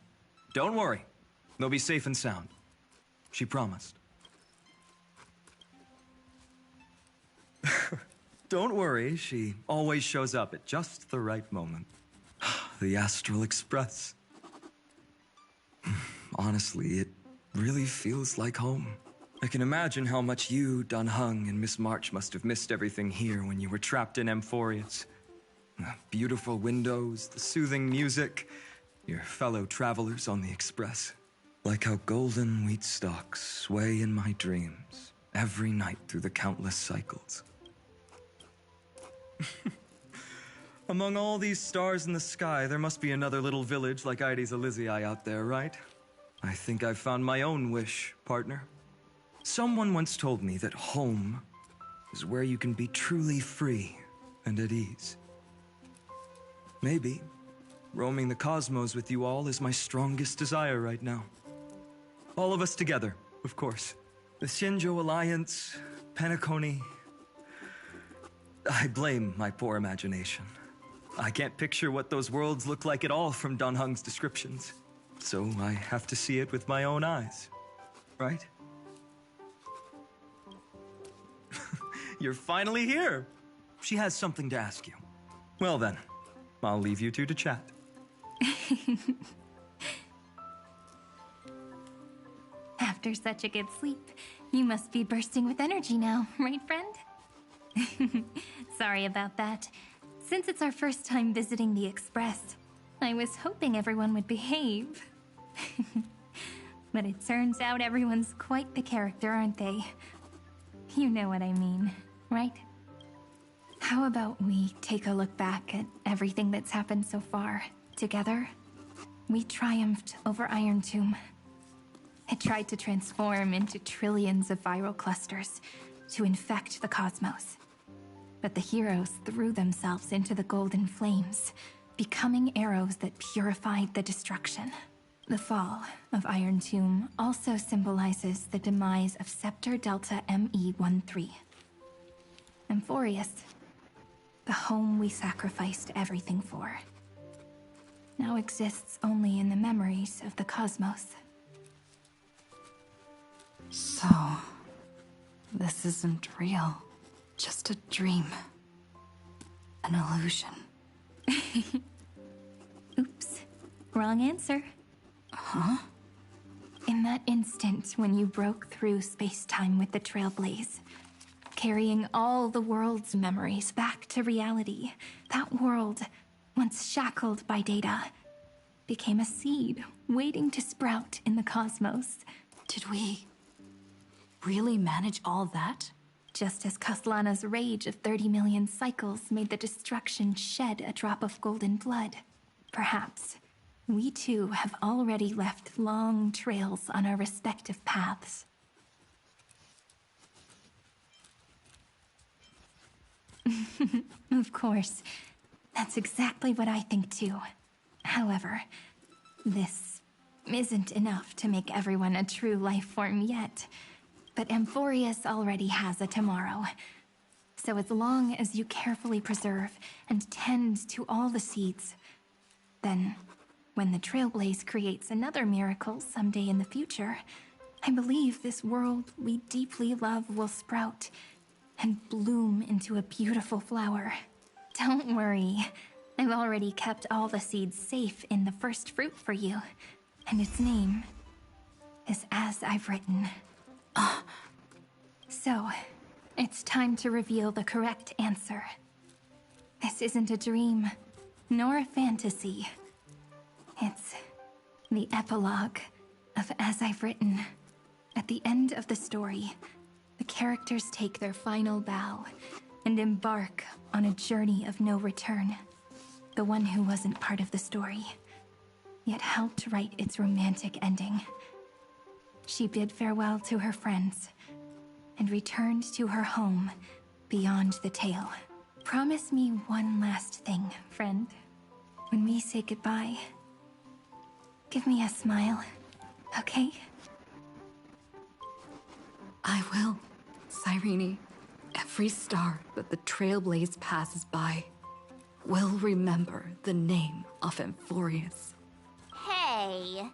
Don't worry. They'll be safe and sound. She promised. Don't worry, she always shows up at just the right moment. The Astral Express. Honestly, it really feels like home. I can imagine how much you, Dun Hung, and Miss March must have missed everything here when you were trapped in Amphroreus. The beautiful windows, the soothing music, your fellow travelers on the Express. Like how golden wheat stalks sway in my dreams every night through the countless cycles. Among all these stars in the sky, there must be another little village like Ides Elysiae out there, right? I think I've found my own wish, partner. Someone once told me that home is where you can be truly free and at ease. Maybe roaming the cosmos with you all is my strongest desire right now. All of us together, of course. The Shinjo Alliance, Penacony. I blame my poor imagination. I can't picture what those worlds look like at all from Dun Hung's descriptions. So I have to see it with my own eyes, right? You're finally here. She has something to ask you. Well then, I'll leave you two to chat. After such a good sleep, you must be bursting with energy now, right, friend? Sorry about that. Since it's our first time visiting the Express, I was hoping everyone would behave. But it turns out everyone's quite the character, aren't they? You know what I mean, right? How about we take a look back at everything that's happened so far, together? We triumphed over Iron Tomb. It tried to transform into trillions of viral clusters to infect the cosmos. But the heroes threw themselves into the golden flames, becoming arrows that purified the destruction. The fall of Iron Tomb also symbolizes the demise of Scepter Delta ME-13. Amphroreus, the home we sacrificed everything for, now exists only in the memories of the cosmos. So, this isn't real. Just a dream. An illusion. Oops. Wrong answer. Huh? In that instant when you broke through space-time with the Trailblaze, carrying all the world's memories back to reality, that world, once shackled by data, became a seed waiting to sprout in the cosmos. Did we really manage all that? Just as Kaslana's rage of 30 million cycles made the destruction shed a drop of golden blood, perhaps we too have already left long trails on our respective paths. Of course, that's exactly what I think too. However, this isn't enough to make everyone a true life form yet. But Amphroreus already has a tomorrow. So as long as you carefully preserve and tend to all the seeds, then when the Trailblaze creates another miracle someday in the future, I believe this world we deeply love will sprout and bloom into a beautiful flower. Don't worry, I've already kept all the seeds safe in the first fruit for you, and its name is As I've Written. So, it's time to reveal the correct answer. This isn't a dream, nor a fantasy. It's the epilogue of As I've Written. At the end of the story, the characters take their final bow and embark on a journey of no return. The one who wasn't part of the story, yet helped write its romantic ending. She bid farewell to her friends and returned to her home beyond the tale. Promise me one last thing, friend. When we say goodbye, give me a smile, okay? I will, Cyrene. Every star that the Trailblaze passes by will remember the name of Amphroreus. Hey,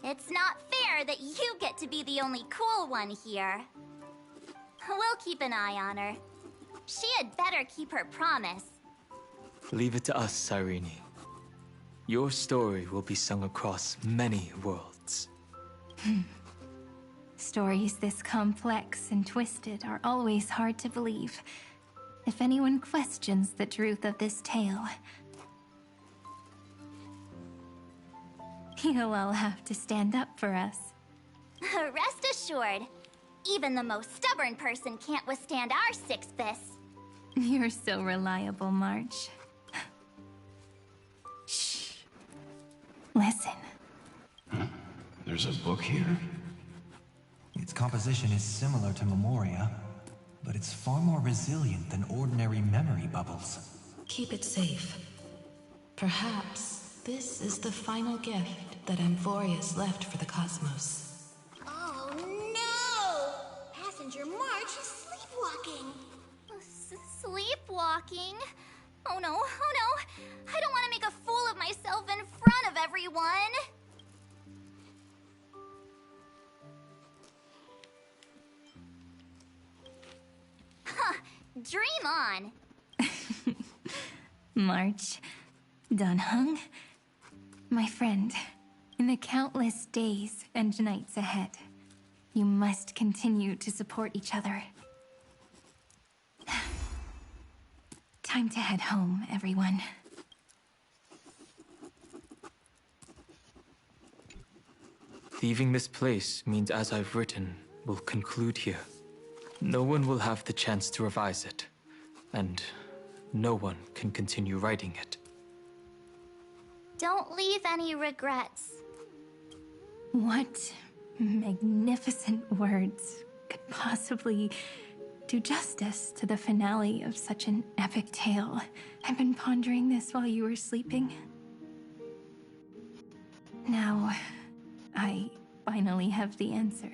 it's not fair that you get to be the only cool one here. We'll keep an eye on her. She had better keep her promise. Leave it to us, Cyrene. Your story will be sung across many worlds. Stories this complex and twisted are always hard to believe. If anyone questions the truth of this tale, you'll all have to stand up for us. Rest assured, even the most stubborn person can't withstand our six fists. You're so reliable, March. Shh. Listen. Huh? There's a book here? Its composition is similar to Memoria, but it's far more resilient than ordinary memory bubbles. Keep it safe. Perhaps this is the final gift that Amphroreus left for the cosmos. Oh no! Passenger March is sleepwalking. Sleepwalking? Oh no, oh no! I don't want to make a fool of myself in front of everyone! Huh, dream on! March, Dunhung, my friend, in the countless days and nights ahead, you must continue to support each other. Time to head home, everyone. Leaving this place means As I've Written will conclude here. No one will have the chance to revise it, and no one can continue writing it. Don't leave any regrets. What magnificent words could possibly do justice to the finale of such an epic tale? I've been pondering this while you were sleeping. Now, I finally have the answer.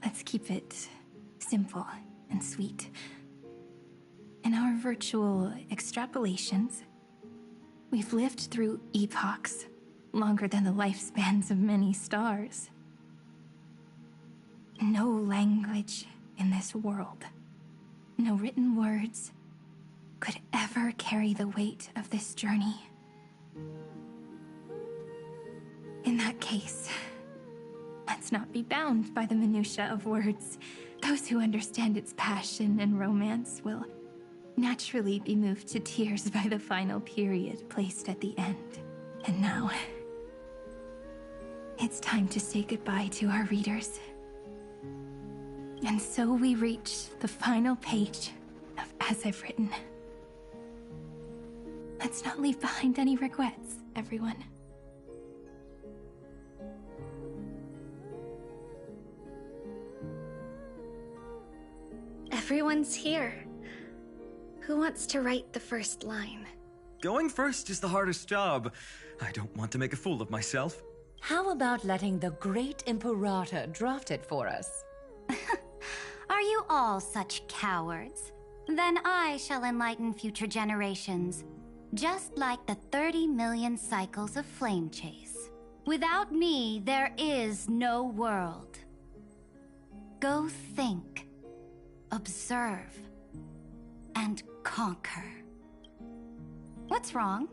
Let's keep it simple and sweet. In our virtual extrapolations, we've lived through epochs longer than the lifespans of many stars. No language in this world, no written words, could ever carry the weight of this journey. In that case, let's not be bound by the minutiae of words. Those who understand its passion and romance will naturally be moved to tears by the final period placed at the end. And now, it's time to say goodbye to our readers. And so we reach the final page of As I've Written. Let's not leave behind any regrets, everyone. Everyone's here. Who wants to write the first line? Going first is the hardest job. I don't want to make a fool of myself. How about letting the great Imperator draft it for us? Are you all such cowards? Then I shall enlighten future generations, just like the 30 million cycles of flame chase. Without me, there is no world. Go think, observe, and conquer. What's wrong?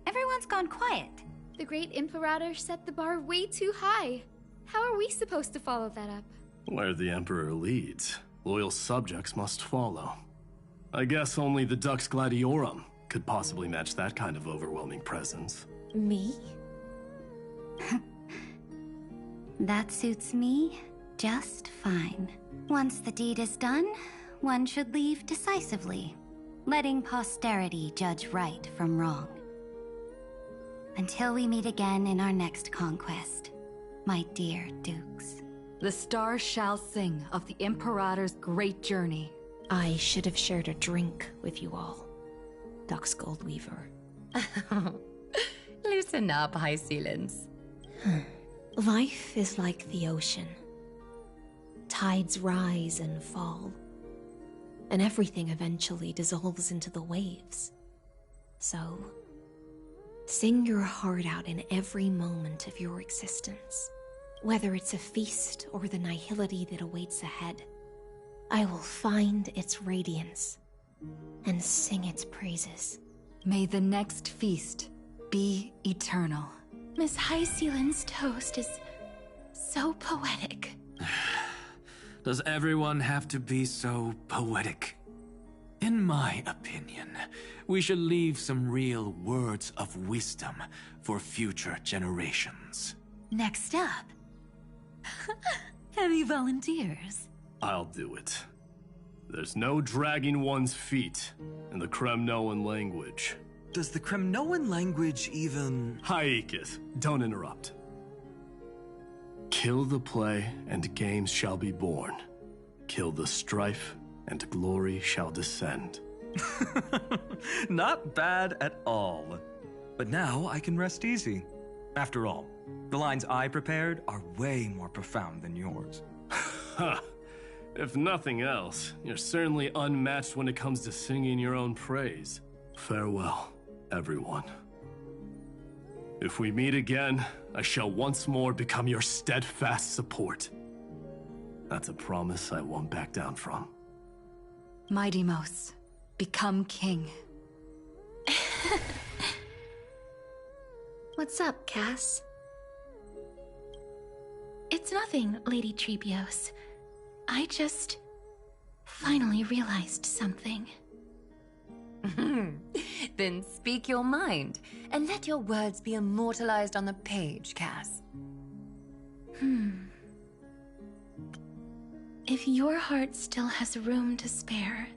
Everyone's gone quiet. The great Imperator set the bar way too high. How are we supposed to follow that up? Where the Emperor leads, loyal subjects must follow. I guess only the Dux Gladiorum could possibly match that kind of overwhelming presence. Me? That suits me just fine. Once the deed is done, one should leave decisively, letting posterity judge right from wrong. Until we meet again in our next conquest, my dear dukes. The stars shall sing of the Imperator's great journey. I should have shared a drink with you all, Dux Goldweaver. Loosen up, High Ceilings. Life is like the ocean. Tides rise and fall, and everything eventually dissolves into the waves. So, sing your heart out in every moment of your existence. Whether it's a feast or the nihility that awaits ahead, I will find its radiance and sing its praises. May the next feast be eternal. Miss Hysealand's toast is so poetic. Does everyone have to be so poetic? In my opinion, we should leave some real words of wisdom for future generations. Next up, any volunteers? I'll do it. There's no dragging one's feet in the Kremnoan language. Does the Kremnoan language even... Haikith, don't interrupt. Kill the play, and games shall be born. Kill the strife, and glory shall descend. Not bad at all. But now I can rest easy. After all, the lines I prepared are way more profound than yours. Ha! If nothing else, you're certainly unmatched when it comes to singing your own praise. Farewell, everyone. If we meet again, I shall once more become your steadfast support. That's a promise I won't back down from. Mighty Mos, become king. What's up, Cass? It's nothing, Lady Trebios. I just finally realized something. Then speak your mind, and let your words be immortalized on the page, Cass. If your heart still has room to spare,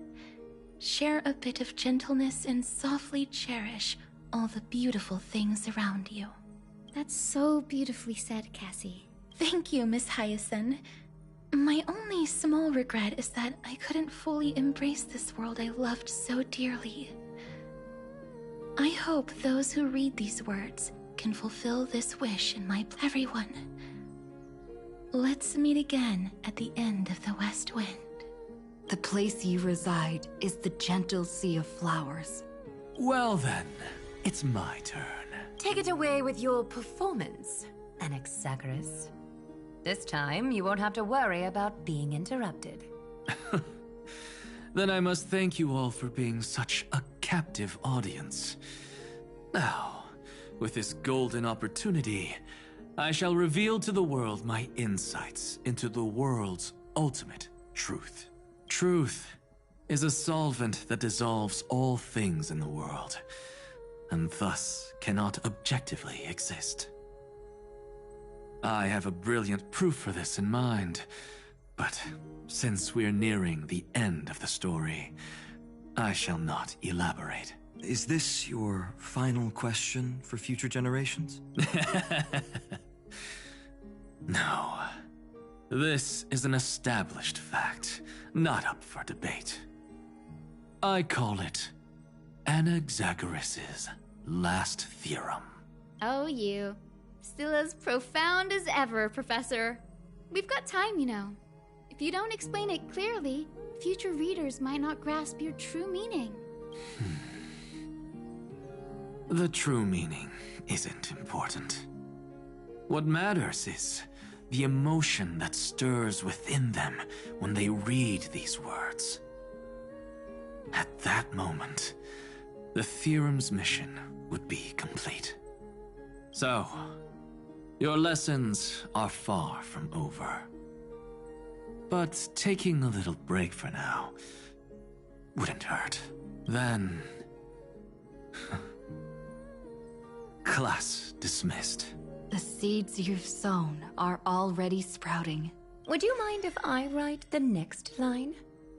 share a bit of gentleness and softly cherish all the beautiful things around you. That's so beautifully said, Cassie. Thank you, Miss Hyacinth. My only small regret is that I couldn't fully embrace this world I loved so dearly. I hope those who read these words can fulfill this wish in my everyone. Let's meet again at the end of the West Wind. The place you reside is the gentle sea of flowers. Well then, it's my turn. Take it away with your performance, Anaxagoras. This time, you won't have to worry about being interrupted. Then I must thank you all for being such a captive audience. Now, with this golden opportunity, I shall reveal to the world my insights into the world's ultimate truth. Truth is a solvent that dissolves all things in the world, and thus cannot objectively exist. I have a brilliant proof for this in mind, but since we're nearing the end of the story, I shall not elaborate. Is this your final question for future generations? No. This is an established fact, not up for debate. I call it Anaxagoras' last theorem. Oh, you. Still as profound as ever, Professor. We've got time, you know. If you don't explain it clearly, future readers might not grasp your true meaning. The true meaning isn't important. What matters is the emotion that stirs within them when they read these words. At that moment, the theorem's mission would be complete. So, your lessons are far from over. But taking a little break for now wouldn't hurt. Then... class dismissed. The seeds you've sown are already sprouting. Would you mind if I write the next line?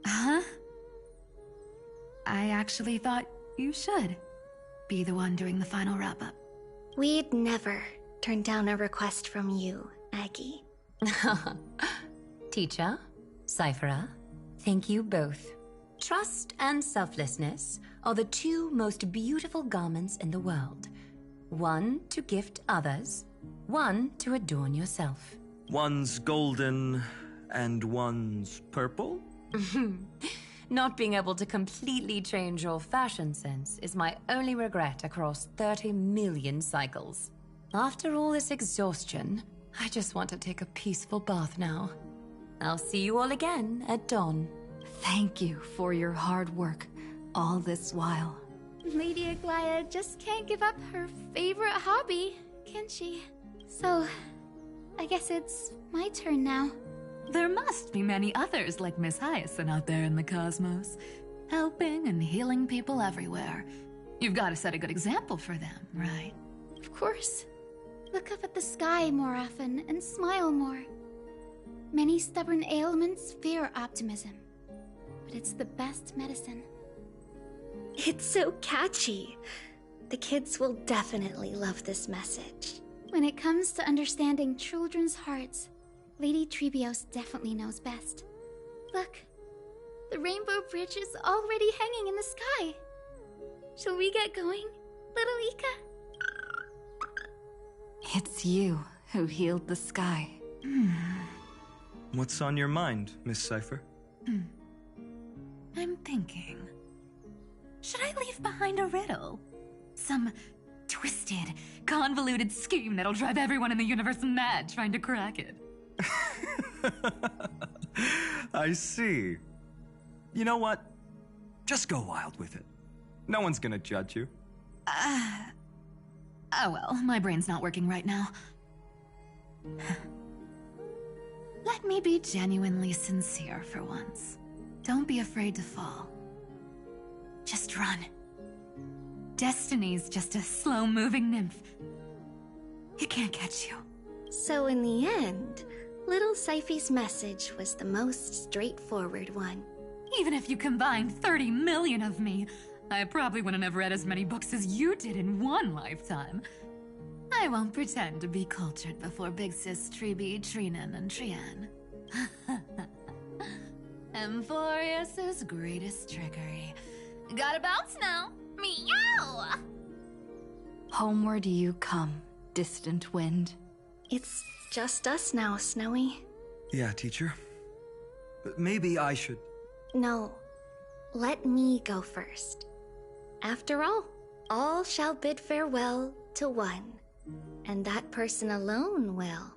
Huh? I actually thought you should be the one doing the final wrap-up. We'd never turn down a request from you, Aggie. Teacher, Cyphera, thank you both. Trust and selflessness are the two most beautiful garments in the world. One to gift others, one to adorn yourself. One's golden and one's purple? Not being able to completely change your fashion sense is my only regret across 30 million cycles. After all this exhaustion, I just want to take a peaceful bath now. I'll see you all again at dawn. Thank you for your hard work all this while. Lady Aglaia just can't give up her favorite hobby, can she? So, I guess it's my turn now. There must be many others like Miss Hyacinth out there in the cosmos, helping and healing people everywhere. You've got to set a good example for them, right? Of course. Look up at the sky more often and smile more. Many stubborn ailments fear optimism, but it's the best medicine. It's so catchy. The kids will definitely love this message. When it comes to understanding children's hearts, Lady Treebios definitely knows best. Look, the Rainbow Bridge is already hanging in the sky. Shall we get going, little Ika? It's you who healed the sky. What's on your mind, Miss Cypher? I'm thinking. Should I leave behind a riddle? Some twisted, convoluted scheme that'll drive everyone in the universe mad trying to crack it. I see. You know what? Just go wild with it. No one's gonna judge you. Oh well, my brain's not working right now. Let me be genuinely sincere for once. Don't be afraid to fall. Just run. Destiny's just a slow-moving nymph. It can't catch you. So in the end, little Syphy's message was the most straightforward one. Even if you combined 30 million of me, I probably wouldn't have read as many books as you did in one lifetime. I won't pretend to be cultured before Big Sis Treeby, Trinan, and Trian. Amphroreus' greatest trickery. Gotta bounce now. Meow! Homeward you come, distant wind. It's just us now, Snowy. Yeah, teacher. But maybe I should... No, let me go first. After all shall bid farewell to one, and that person alone will.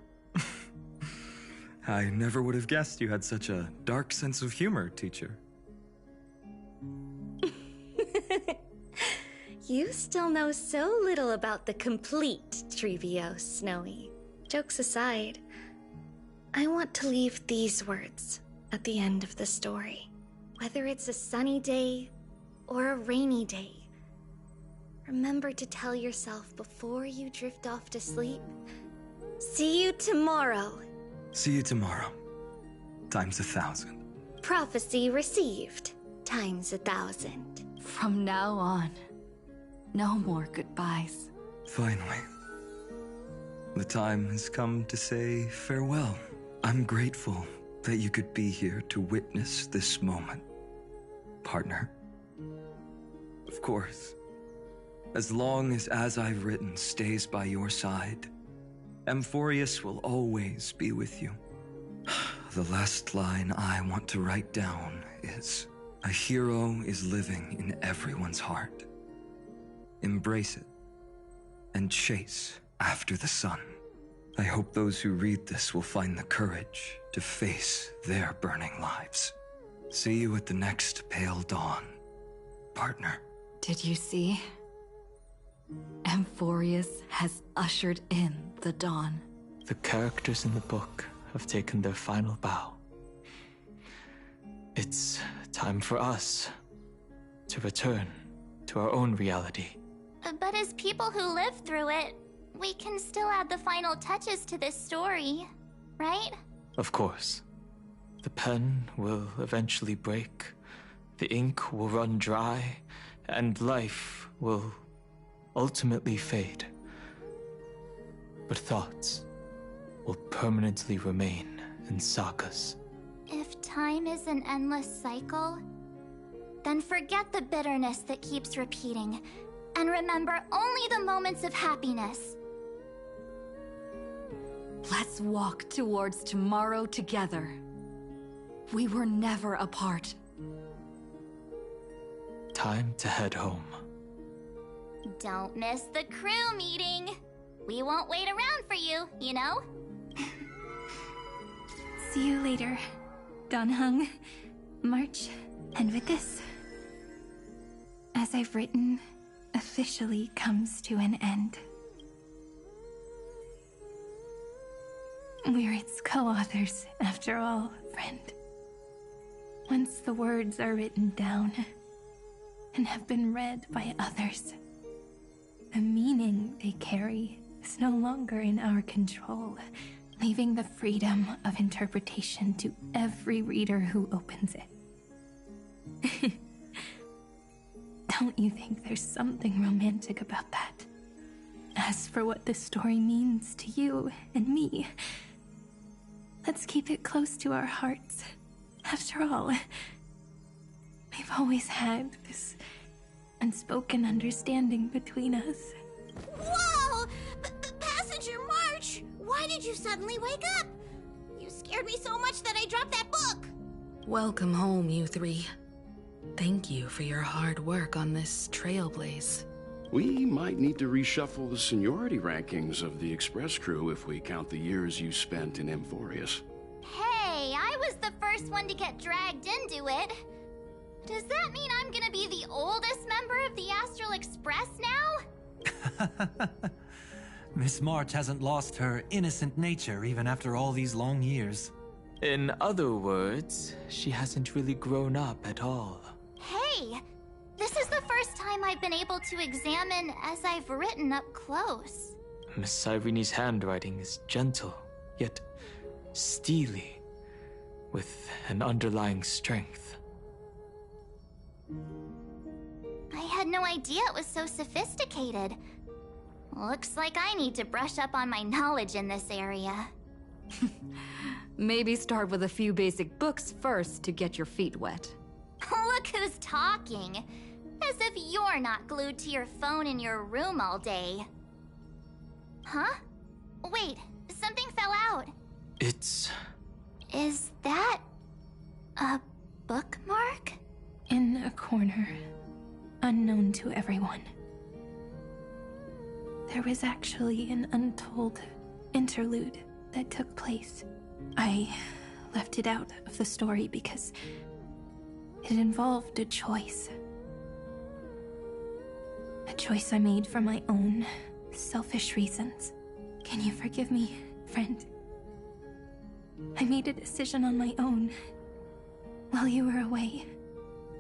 I never would have guessed you had such a dark sense of humor, teacher. You still know so little about the complete Treebios, Snowy. Jokes aside, I want to leave these words at the end of the story. Whether it's a sunny day or a rainy day, remember to tell yourself before you drift off to sleep, see you tomorrow. See you tomorrow. Times 1,000. Prophecy received. Times 1,000. From now on, no more goodbyes. Finally. The time has come to say farewell. I'm grateful that you could be here to witness this moment, partner. Of course, as long as I've written stays by your side, Amphroreus will always be with you. The last line I want to write down is, a hero is living in everyone's heart. Embrace it and chase after the sun. I hope those who read this will find the courage to face their burning lives. See you at the next pale dawn, partner. Did you see? Amphroreus has ushered in the dawn. The characters in the book have taken their final bow. It's time for us to return to our own reality. But as people who lived through it, we can still add the final touches to this story, right? Of course. The pen will eventually break, the ink will run dry, and life will ultimately fade. But thoughts will permanently remain in sagas. If time is an endless cycle, then forget the bitterness that keeps repeating, and remember only the moments of happiness. Let's walk towards tomorrow together. We were never apart. time to head home. Don't miss the crew meeting. We won't wait around for you, you know? See you later, Donhung, March, and with this, As I've Written officially comes to an end. We're its co-authors, after all, friend. Once the words are written down and have been read by others, the meaning they carry is no longer in our control, leaving the freedom of interpretation to every reader who opens it. Don't you think there's something romantic about that? As for what this story means to you and me, let's keep it close to our hearts. After all, we've always had this unspoken understanding between us. Whoa! Passenger March! Why did you suddenly wake up? You scared me so much that I dropped that book! Welcome home, you three. Thank you for your hard work on this trailblaze. We might need to reshuffle the seniority rankings of the Express crew if we count the years you spent in Amphroreus. Hey, I was the first one to get dragged into it. Does that mean I'm gonna be the oldest member of the Astral Express now? Miss March hasn't lost her innocent nature even after all these long years. In other words, she hasn't really grown up at all. Hey, this is the first time I've been able to examine As I've Written up close. Miss Irene's handwriting is gentle, yet steely, with an underlying strength. I had no idea it was so sophisticated. Looks like I need to brush up on my knowledge in this area. Maybe start with a few basic books first to get your feet wet. Look who's talking. As if you're not glued to your phone in your room all day. Huh? Wait, something fell out. It's... Is that... a bookmark? In a corner, unknown to everyone. There was actually an untold interlude that took place. I left it out of the story because it involved a choice. A choice I made for my own selfish reasons. Can you forgive me, friend? I made a decision on my own. While you were away,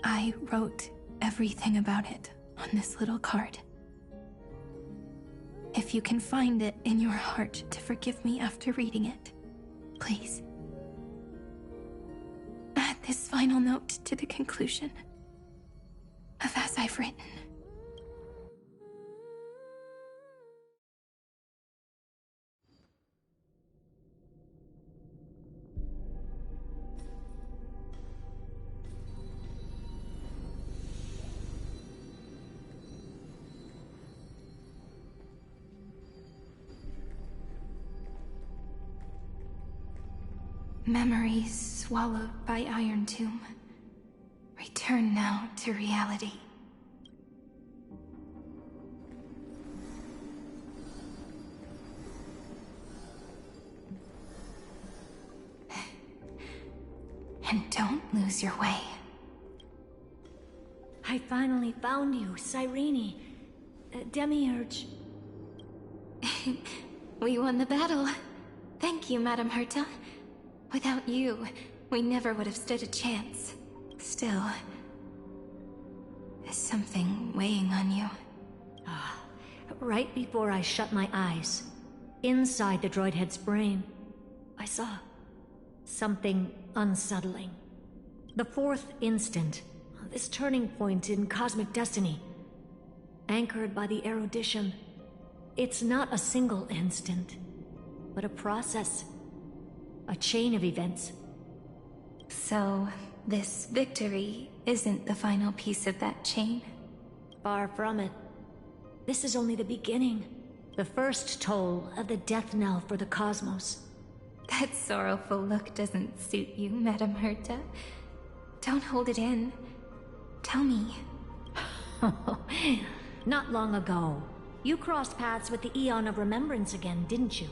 I wrote everything about it on this little card. If you can find it in your heart to forgive me after reading it, please. Add this final note to the conclusion of As I've Written. Memories swallowed by Iron Tomb. Return now to reality. And don't lose your way. I finally found you, Cyrene. Demiurge. We won the battle. Thank you, Madame Herta. Without you, we never would have stood a chance. Still, is something weighing on you? Right before I shut my eyes, inside the droid head's brain, I saw something unsettling. The fourth instant, this turning point in cosmic destiny, anchored by the erudition. It's not a single instant, but a process. A chain of events. So, this victory isn't the final piece of that chain? Far from it. This is only the beginning. The first toll of the death knell for the cosmos. That sorrowful look doesn't suit you, Madame Herta. Don't hold it in. Tell me, Not long ago, you crossed paths with the Eon of Remembrance again, didn't you?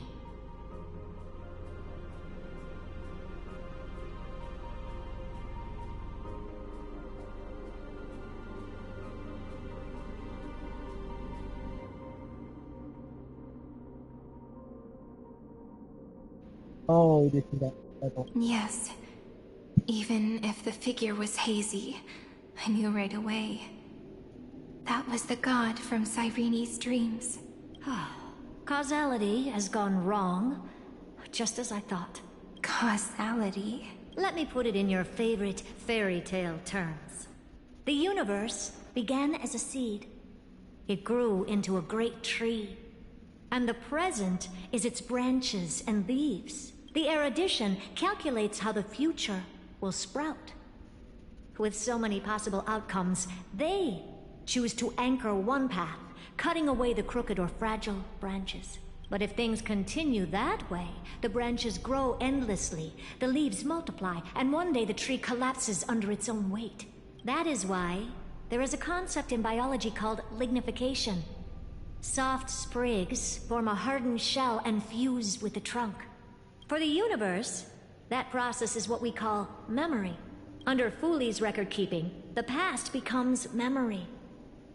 Yes. Even if the figure was hazy, I knew right away. That was the god from Cyrene's dreams. Causality has gone wrong, just as I thought. Causality? Let me put it in your favorite fairy tale terms. The universe began as a seed. It grew into a great tree. And the present is its branches and leaves. The erudition calculates how the future will sprout. With so many possible outcomes, they choose to anchor one path, cutting away the crooked or fragile branches. But if things continue that way, the branches grow endlessly, the leaves multiply, and one day the tree collapses under its own weight. That is why there is a concept in biology called lignification. Soft sprigs form a hardened shell and fuse with the trunk. For the universe, that process is what we call memory. Under Fooley's record-keeping, the past becomes memory.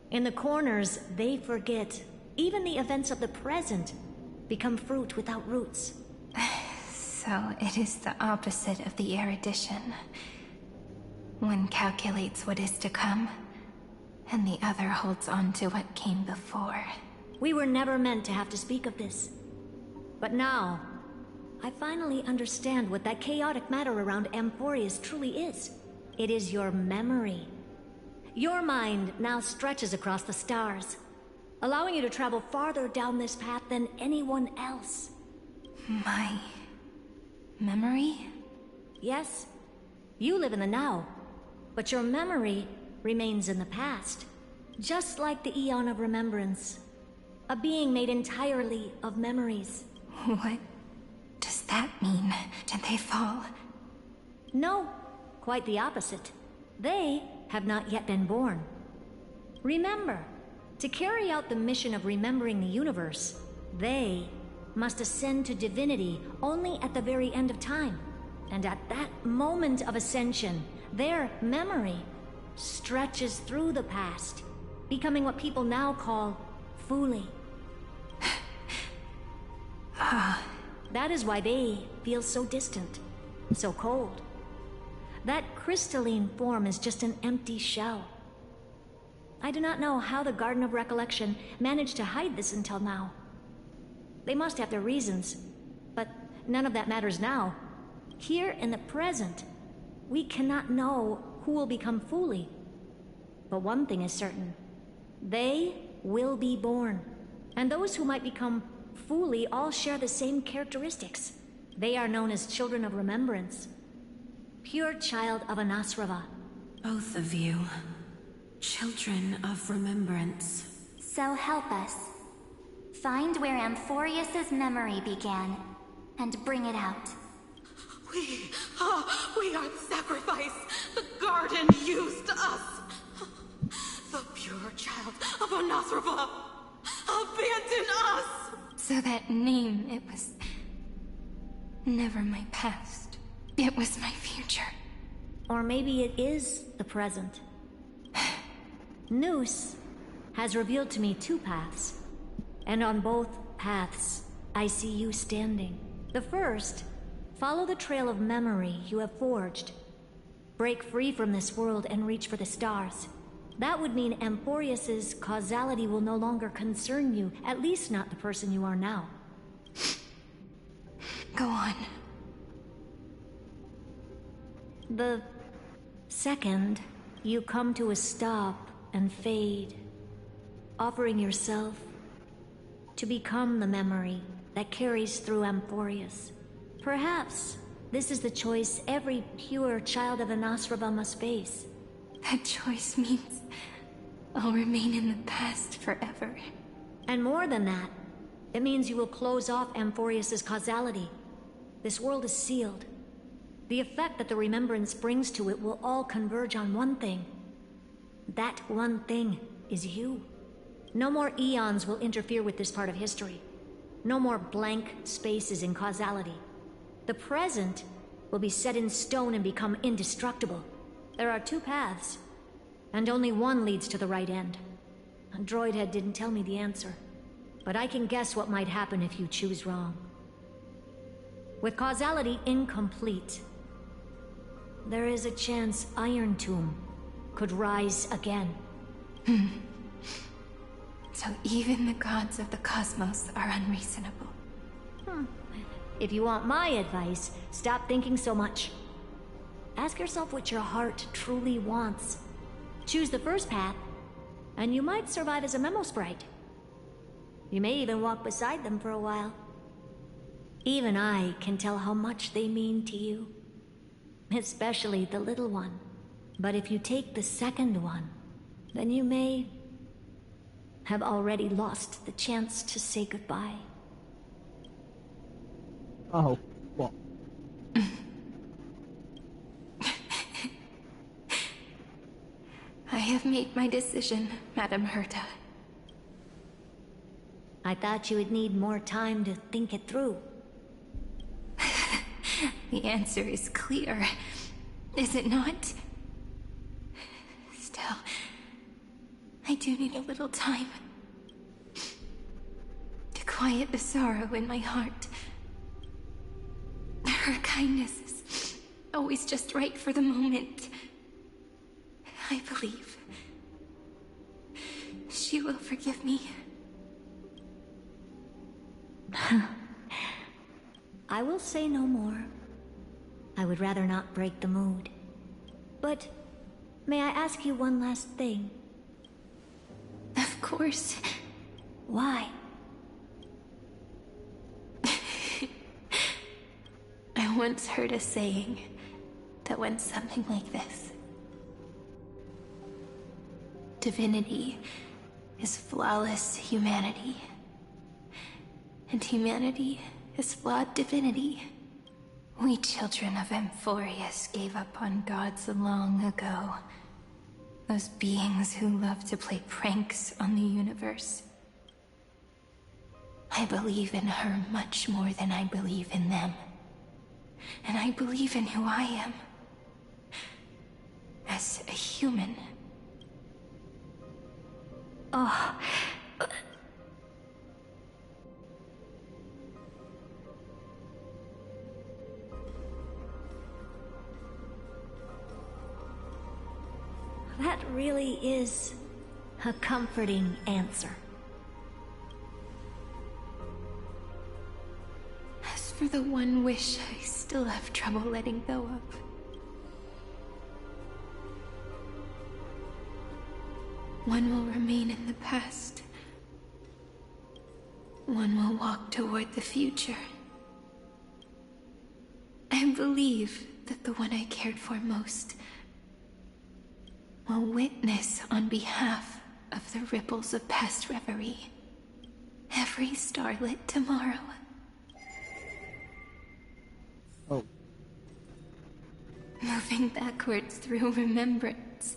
In the corners, they forget. Even the events of the present become fruit without roots. So it is the opposite of the erudition. One calculates what is to come, and the other holds on to what came before. We were never meant to have to speak of this. But now, I finally understand what that chaotic matter around Amphroreus truly is. It is your memory. Your mind now stretches across the stars, allowing you to travel farther down this path than anyone else. My memory? Yes. You live in the now, but your memory remains in the past. Just like the Eon of Remembrance. A being made entirely of memories. What does that mean? Did they fall? No, quite the opposite. They have not yet been born. Remember, to carry out the mission of remembering the universe, they must ascend to divinity only at the very end of time. And at that moment of ascension, their memory stretches through the past, becoming what people now call Fooley. That is why they feel so distant, so cold. That crystalline form is just an empty shell. I do not know how the Garden of Recollection managed to hide this until now. They must have their reasons, but none of that matters now. Here in the present, we cannot know who will become Fooley. But one thing is certain. They will be born. And those who might become Fooley all share the same characteristics. They are known as Children of Remembrance. Pure child of Anasrava. Both of you. Children of Remembrance. So help us. Find where Amphroreus' memory began, and bring it out. We are the sacrifice the garden used us. The pure child of Anasrava. Abandon us! So that name, it was never my past. It was my future. Or maybe it is the present. Noose has revealed to me two paths. And on both paths, I see you standing. The first, follow the trail of memory you have forged. Break free from this world and reach for the stars. That would mean Amphroreus' causality will no longer concern you, at least not the person you are now. Go on. The second, you come to a stop and fade, offering yourself to become the memory that carries through Amphroreus. Perhaps this is the choice every pure child of Anasrava must face. That choice means I'll remain in the past forever. And more than that, it means you will close off Amphroreus' causality. This world is sealed. The effect that the remembrance brings to it will all converge on one thing. That one thing is you. No more eons will interfere with this part of history. No more blank spaces in causality. The present will be set in stone and become indestructible. There are two paths, and only one leads to the right end. Droidhead didn't tell me the answer, but I can guess what might happen if you choose wrong. With causality incomplete, there is a chance Iron Tomb could rise again. So even the gods of the cosmos are unreasonable. If you want my advice, stop thinking so much. Ask yourself what your heart truly wants. Choose the first path, and you might survive as a memo sprite. You may even walk beside them for a while. Even I can tell how much they mean to you. Especially the little one. But if you take the second one, then you may have already lost the chance to say goodbye. Oh, what? I have made my decision, Madame Herta. I thought you would need more time to think it through. The answer is clear, is it not? Still, I do need a little time to quiet the sorrow in my heart. Her kindness is always just right for the moment. I believe she will forgive me. I will say no more. I would rather not break the mood. But may I ask you one last thing? Of course. Why? I once heard a saying that went something like this. Divinity is flawless humanity, and humanity is flawed divinity. We children of Amphroreus gave up on gods long ago. Those beings who love to play pranks on the universe. I believe in her much more than I believe in them. And I believe in who I am. As a human. Oh. That really is a comforting answer. As for the one wish I still have trouble letting go of. One will remain in the past. One will walk toward the future. I believe that the one I cared for most will witness on behalf of the ripples of past reverie every starlit tomorrow. Oh. Moving backwards through remembrance.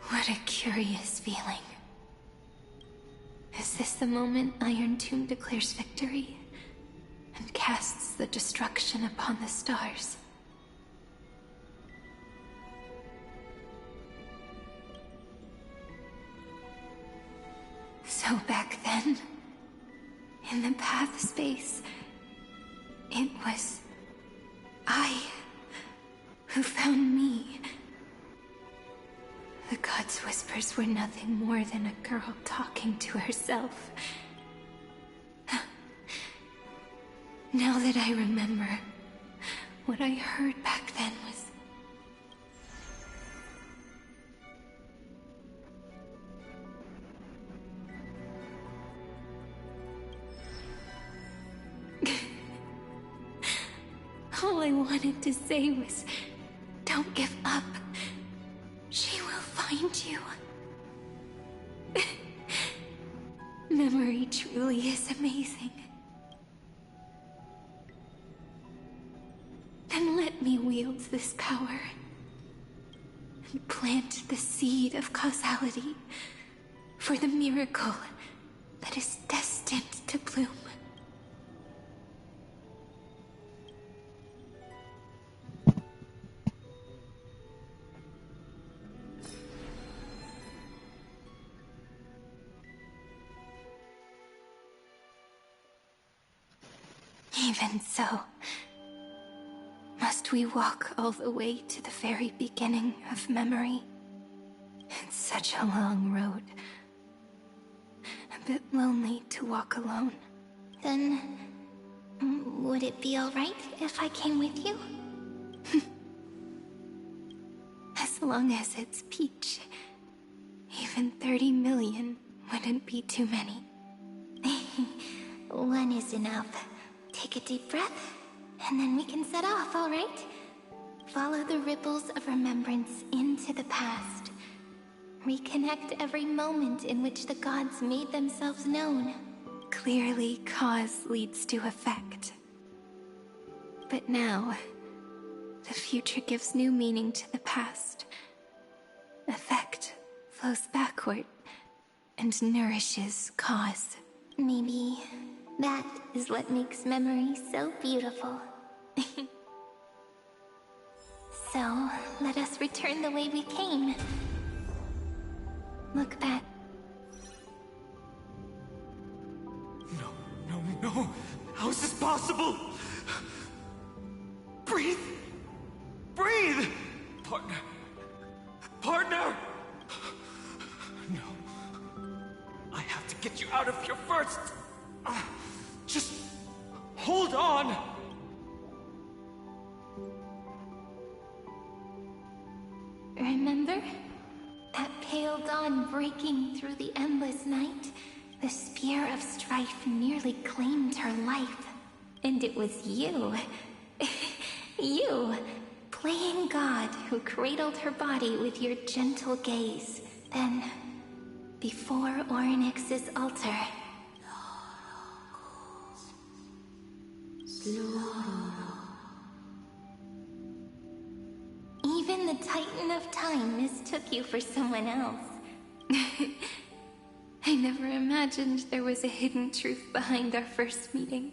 What a curious feeling. Is this the moment Iron Tomb declares victory and casts the destruction upon the stars? So back then, in the path space, it was I who found me. The gods' whispers were nothing more than a girl talking to herself. Now that I remember, what I heard back then was... All I wanted to say was, don't give up. She will find you. Memory truly is amazing. Then let me wield this power and plant the seed of causality for the miracle that is destined to bloom. Even so, must we walk all the way to the very beginning of memory? It's such a long road. A bit lonely to walk alone. Then, would it be alright if I came with you? As long as it's Peach. Even 30 million wouldn't be too many. One is enough. Take a deep breath, and then we can set off, alright? Follow the ripples of remembrance into the past. Reconnect every moment in which the gods made themselves known. Clearly, cause leads to effect. But now, the future gives new meaning to the past. Effect flows backward and nourishes cause. Maybe that is what makes memory so beautiful. So, let us return the way we came. Look back. No! How is this possible? Breathe! Breathe! Partner! No. I have to get you out of here first! Just hold on! Remember? That pale dawn breaking through the endless night? The spear of strife nearly claimed her life. And it was you. You, playing God, who cradled her body with your gentle gaze. Then, before Orynyx's altar... Even the Titan of Time mistook you for someone else. I never imagined there was a hidden truth behind our first meeting.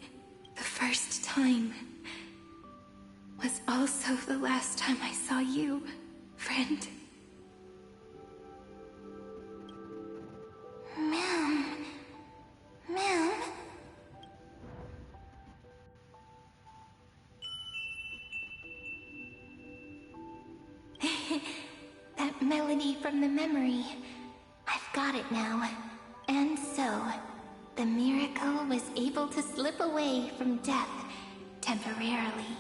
The first time was also the last time I saw you, friend. Ma'am. That melody from the memory. I've got it now. And so, the miracle was able to slip away from death temporarily.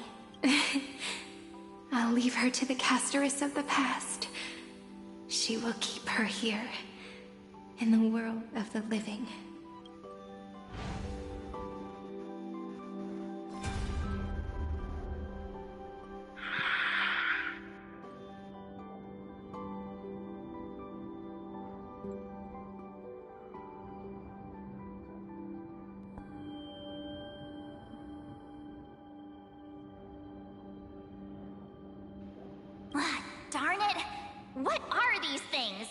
I'll leave her to the Casteress of the past. She will keep her here, in the world of the living. Darn it! What are these things?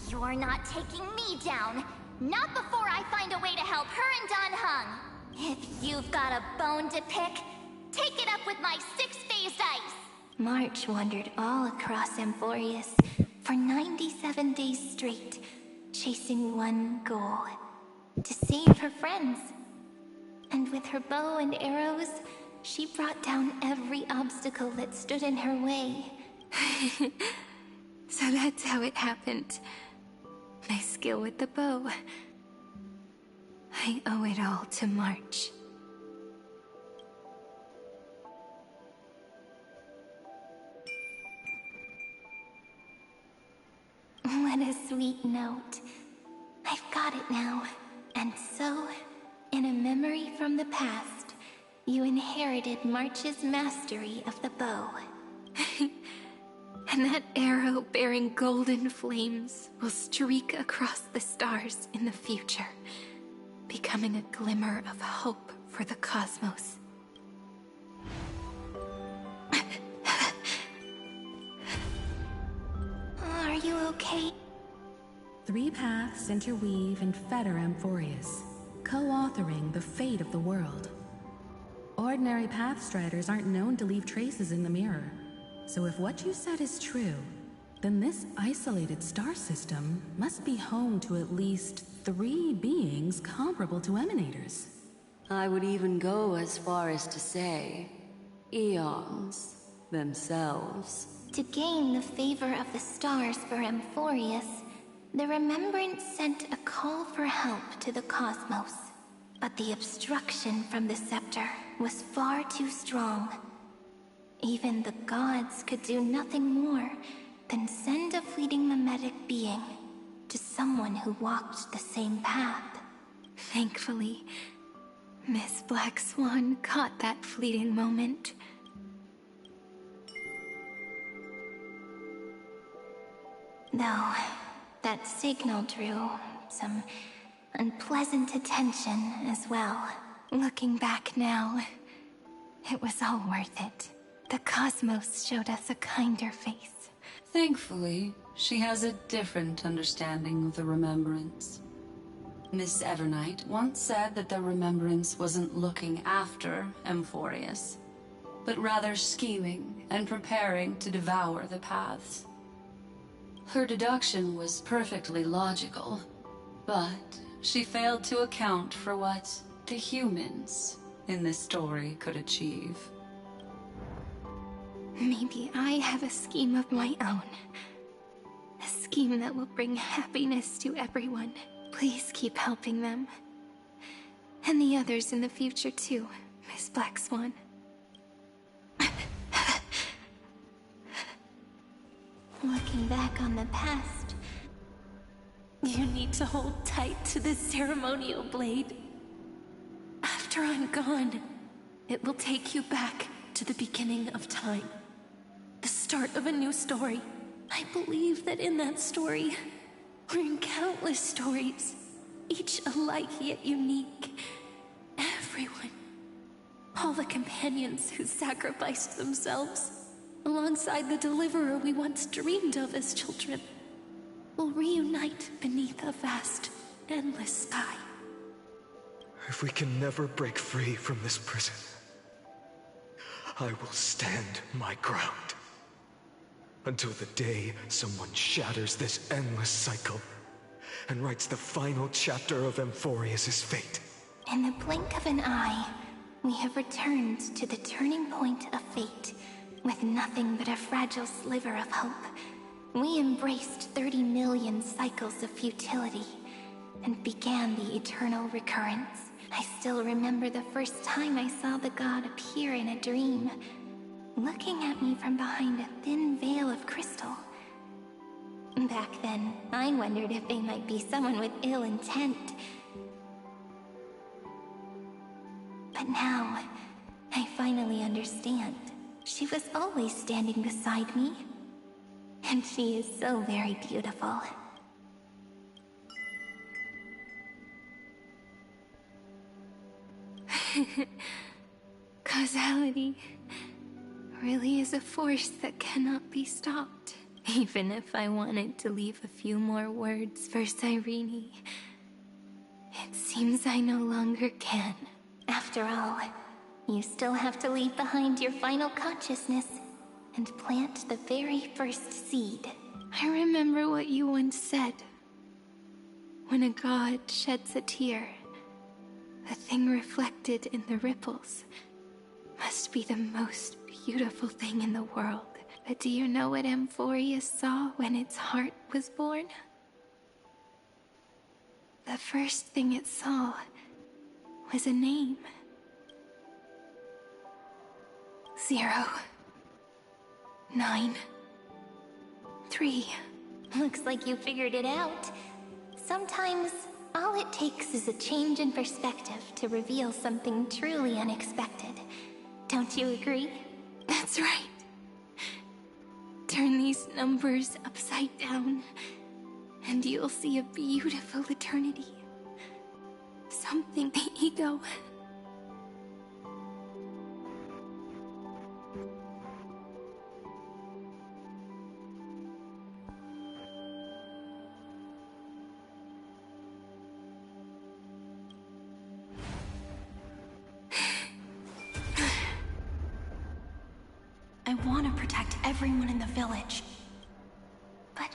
You're not taking me down. Not before I find a way to help her and Don Hung. If you've got a bone to pick, take it up with my six-phased ice. March wandered all across Amphroreus for 97 days straight, chasing one goal: to save her friends. And with her bow and arrows, she brought down every obstacle that stood in her way. So that's how it happened. My skill with the bow. I owe it all to March. What a sweet note. I've got it now. And so, in a memory from the past, you inherited March's mastery of the bow. And that arrow bearing golden flames will streak across the stars in the future, becoming a glimmer of hope for the cosmos. okay? 3 paths interweave and fetter Amphroreus, co-authoring the fate of the world. Ordinary pathstriders aren't known to leave traces in the mirror, so if what you said is true, then this isolated star system must be home to at least 3 beings comparable to Emanators. I would even go as far as to say, eons themselves. To gain the favor of the stars for Amphroreus, the Remembrance sent a call for help to the cosmos. But the obstruction from the scepter was far too strong. Even the gods could do nothing more than send a fleeting mimetic being to someone who walked the same path. Thankfully, Miss Black Swan caught that fleeting moment. Though, that signal drew some unpleasant attention as well. Looking back now, it was all worth it. The cosmos showed us a kinder face. Thankfully, she has a different understanding of the Remembrance. Miss Evernight once said that the Remembrance wasn't looking after Amphroreus, but rather scheming and preparing to devour the paths. Her deduction was perfectly logical, but she failed to account for what the humans in this story could achieve. Maybe I have a scheme of my own. A scheme that will bring happiness to everyone. Please keep helping them. And the others in the future too, Miss Black Swan. Looking back on the past, you need to hold tight to this ceremonial blade. After I'm gone, it will take you back to the beginning of time. The start of a new story. I believe that in that story, or in countless stories, each alike yet unique, everyone, all the companions who sacrificed themselves, alongside the deliverer we once dreamed of as children, will reunite beneath a vast, endless sky. If we can never break free from this prison, I will stand my ground. Until the day someone shatters this endless cycle and writes the final chapter of Amphroreus' fate. In the blink of an eye, we have returned to the turning point of fate, with nothing but a fragile sliver of hope. We embraced 30 million cycles of futility, and began the eternal recurrence. I still remember the first time I saw the god appear in a dream, looking at me from behind a thin veil of crystal. Back then, I wondered if they might be someone with ill intent. But now, I finally understand. She was always standing beside me. And she is so very beautiful. Causality really is a force that cannot be stopped. Even if I wanted to leave a few more words for Cyrene, it seems I no longer can. After all, you still have to leave behind your final consciousness and plant the very first seed. I remember what you once said. When a god sheds a tear, the thing reflected in the ripples must be the most beautiful thing in the world. But do you know what Amphroreus saw when its heart was born? The first thing it saw was a name. 0, 9, 3. Looks like you figured it out. Sometimes, all it takes is a change in perspective to reveal something truly unexpected. Don't you agree? That's right. Turn these numbers upside down, and you'll see a beautiful eternity. Something the ego I want to protect everyone in the village. But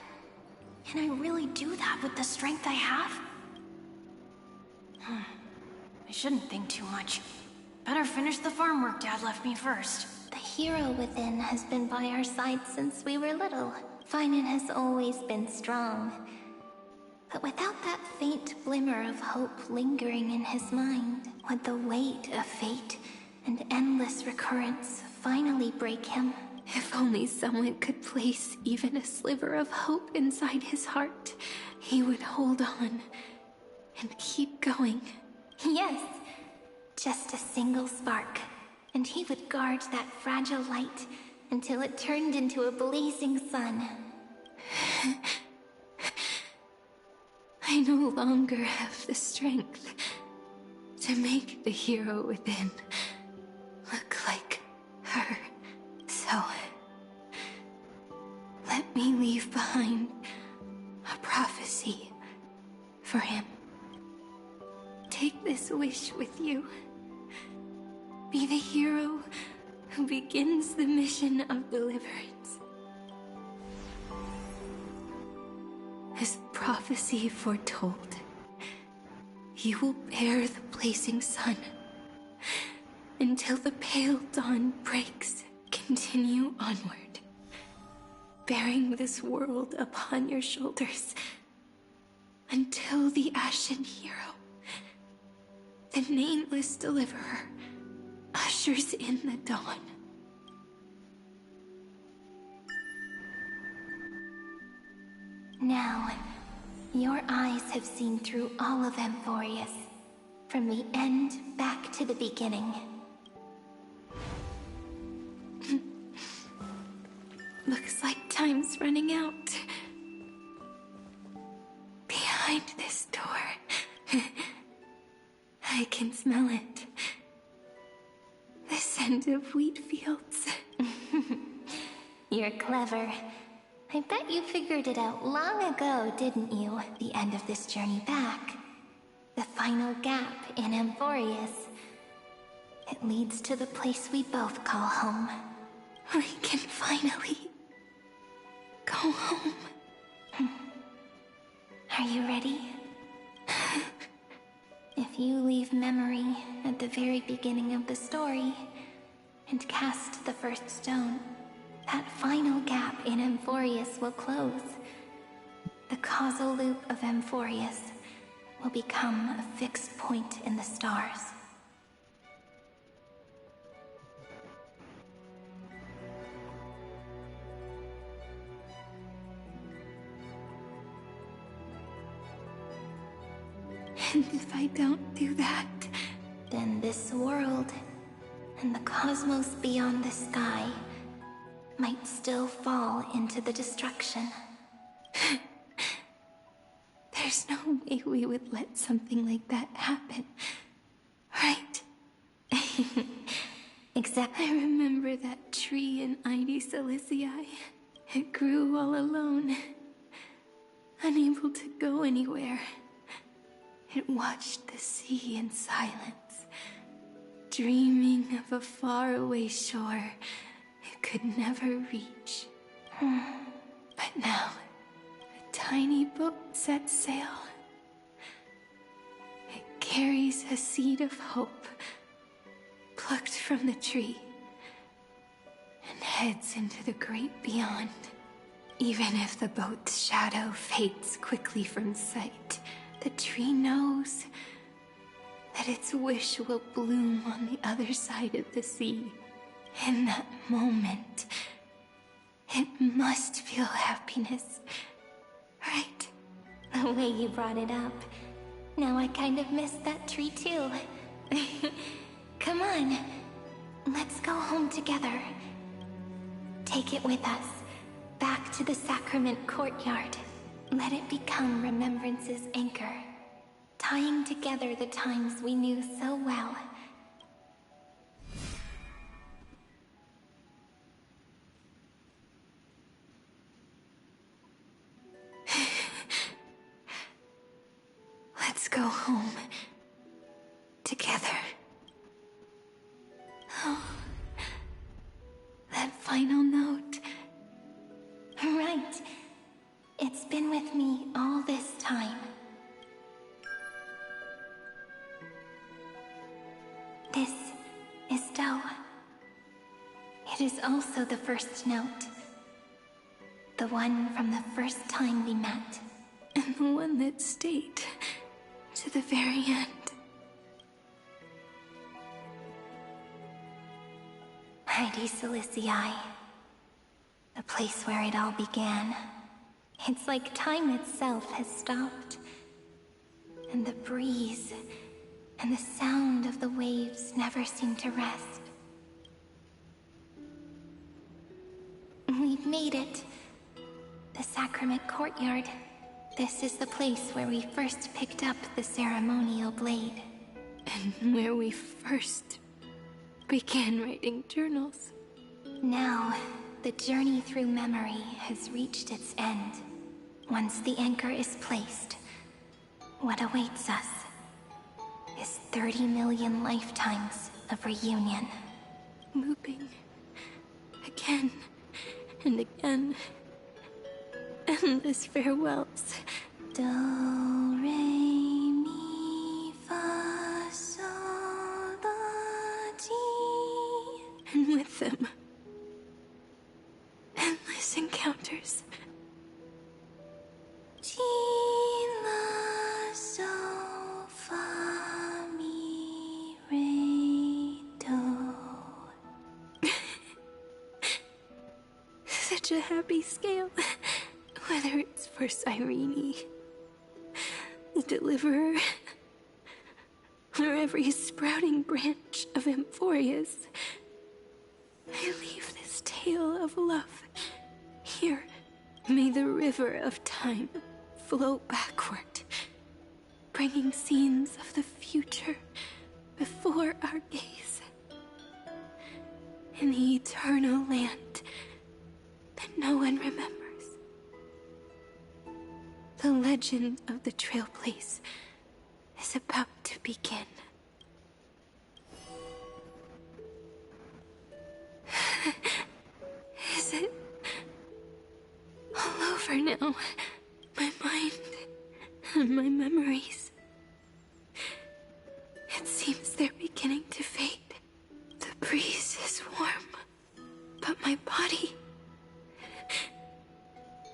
can I really do that with the strength I have? I shouldn't think too much. Better finish the farm work Dad left me first. The hero within has been by our side since we were little. Finan has always been strong. But without that faint glimmer of hope lingering in his mind, would the weight of fate and endless recurrence finally break him? If only someone could place even a sliver of hope inside his heart, he would hold on and keep going. Yes, just a single spark, and he would guard that fragile light until it turned into a blazing sun. I no longer have the strength to make the hero within look like her. So, let me leave behind a prophecy for him. Take this wish with you. Be the hero who begins the mission of deliverance. As prophecy foretold, you will bear the blazing sun until the pale dawn breaks. Continue onward, bearing this world upon your shoulders until the Ashen Hero, the nameless deliverer, ushers in the dawn. Now, your eyes have seen through all of Amphroreus, from the end back to the beginning. Looks like time's running out. Behind this door, I can smell it. The scent of wheat fields. You're clever. I bet you figured it out long ago, didn't you? The end of this journey back. The final gap in Amphroreus. It leads to the place we both call home. We can finally go home. Are you ready? If you leave memory at the very beginning of the story and cast the first stone, that final gap in Amphroreus will close. The causal loop of Amphroreus will become a fixed point in the stars. And if I don't do that, then this world and the cosmos beyond the sky might still fall into the destruction. There's no way we would let something like that happen, right? Except I remember that tree in Ide Silicii. It grew all alone, unable to go anywhere. It watched the sea in silence, dreaming of a faraway shore it could never reach. But now, a tiny boat sets sail. It carries a seed of hope, plucked from the tree, and heads into the great beyond. Even if the boat's shadow fades quickly from sight, the tree knows that its wish will bloom on the other side of the sea. In that moment, it must feel happiness, right? The way you brought it up, now I kind of miss that tree too. Come on, let's go home together. Take it with us, back to the sacrament courtyard. Let it become Remembrance's anchor, tying together the times we knew so well. Let's go home together. Oh, that final This is Do. It is also the first note. The one from the first time we met. And the one that stayed to the very end. Heidi Silicii. The place where it all began. It's like time itself has stopped. And the breeze and the sound of the waves never seem to rest. We've made it. The sacrament courtyard. This is the place where we first picked up the ceremonial blade. And where we first began writing journals. Now, the journey through memory has reached its end. Once the anchor is placed, what awaits us is 30 million lifetimes of reunion. Looping. Again and again. Endless farewells. Do, re, mi, fa, sol, la, ti. And with them, endless encounters. Ti, la, sol, fa, mi, re, do. Such a happy scale. Whether it's for Cyrene, the Deliverer, or every sprouting branch of Amphroreus, I leave this tale of love here. May the river of time flow backward, bringing scenes of the future before our gaze. In the eternal land that no one remembers. The legend of the Trail Place is about to begin. Is it all over now? My mind and my memories. It seems they're beginning to fade. The breeze is warm, but my body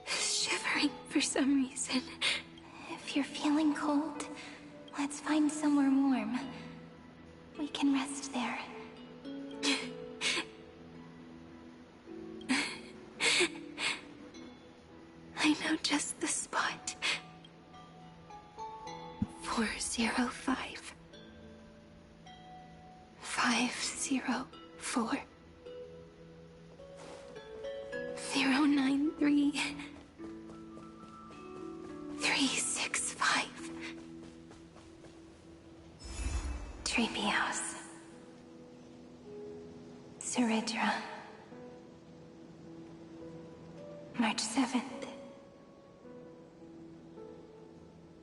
is shivering for some reason. If you're feeling cold, let's find somewhere warm. We can rest there. I know just the spot. 405. 504. 093. 365. Treehouse. Suridra. March 7th.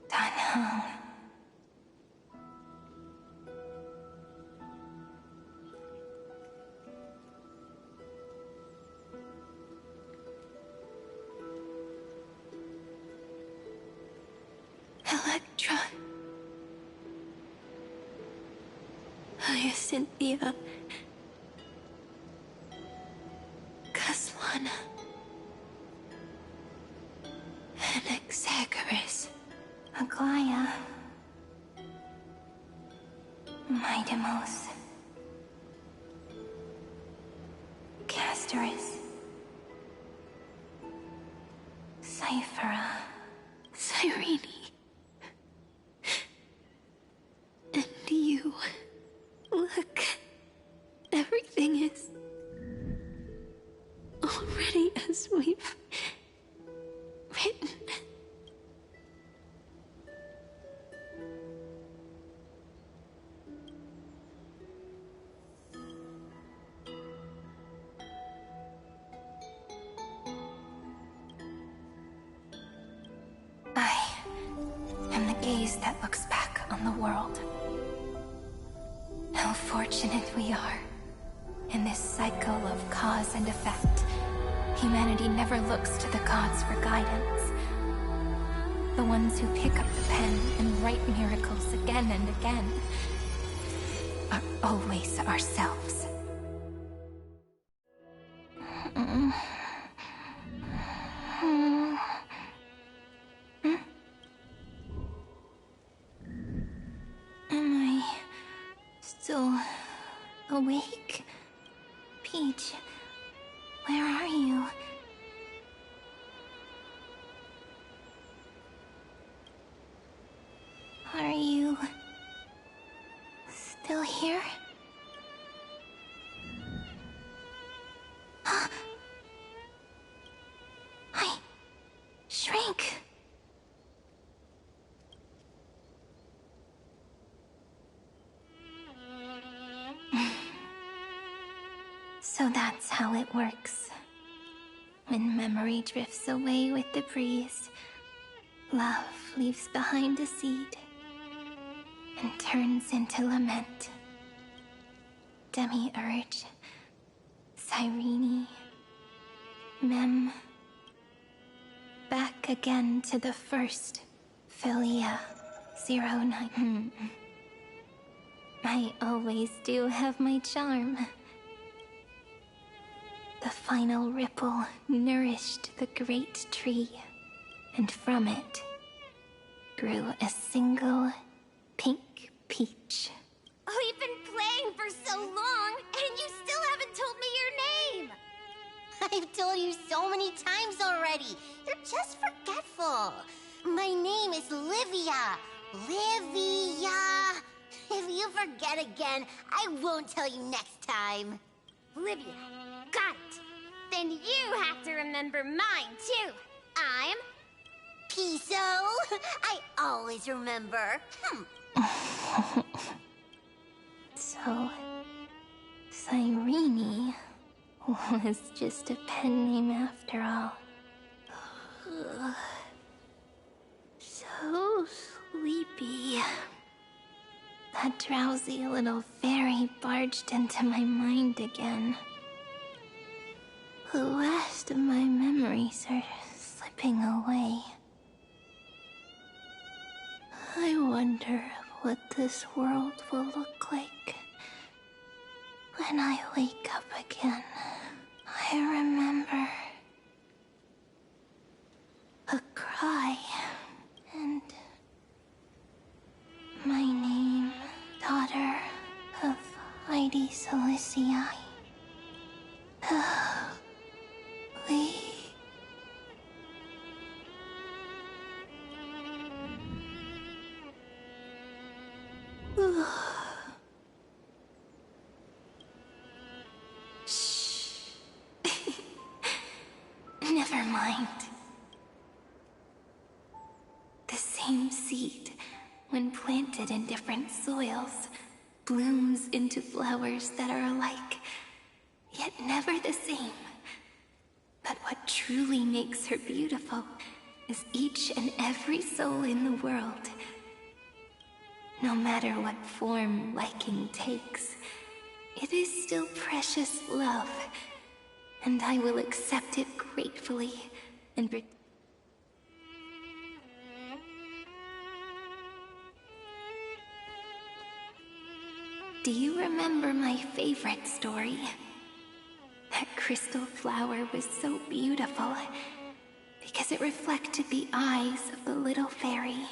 Danhong. Electra. Hyacinthia. Caslana. Anaxagoras. Aglaya. Midemos. Castorus. Cyphera. Cyrene. And you. Look. Everything is already as we've written. I am the gaze that looks back on the world. How fortunate we are. In this cycle of cause and effect, humanity never looks to the gods for guidance. The ones who pick up the pen and write miracles again and again are always ourselves. Am I still awake? Peach, where are you? Are you still here? I shrank. So that's how it works. When memory drifts away with the breeze, love leaves behind a seed and turns into lament. Demiurge, Cyrene, Mem, back again to the first, Philia, 09. I always do have my charm. The final ripple nourished the great tree, and from it grew a single pink peach. We've been playing for so long, and you still haven't told me your name! I've told you so many times already. You're just forgetful. My name is Livia. Livia. If you forget again, I won't tell you next time. Livia. Got it. Then you have to remember mine, too. I'm... Piso. I always remember. So, Cyrene was just a pen name after all. So sleepy. That drowsy little fairy barged into my mind again. The last of my memories are slipping away. I wonder what this world will look like when I wake up again. I remember a cry and my name, daughter of Heidi Silicii. We... Shh. Never mind. The same seed, when planted in different soils, blooms into flowers that are alike, yet never the same. But what truly makes her beautiful is each and every soul in the world. No matter what form liking takes, it is still precious love, and I will accept it gratefully and Do you remember my favorite story? That crystal flower was so beautiful because it reflected the eyes of the little fairy.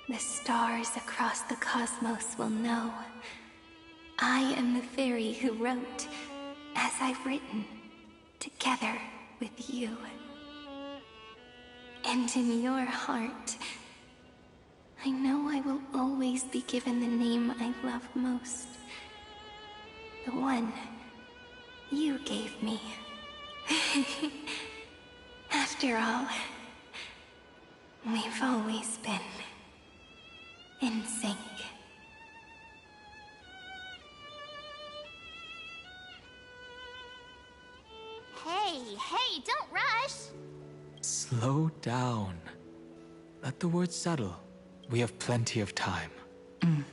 The stars across the cosmos will know I am the fairy who wrote, as I've written, together with you. And in your heart, I know I will always be given the name I love most. The one you gave me. After all, we've always been in sync. Hey, don't rush! Slow down. Let the words settle. We have plenty of time. In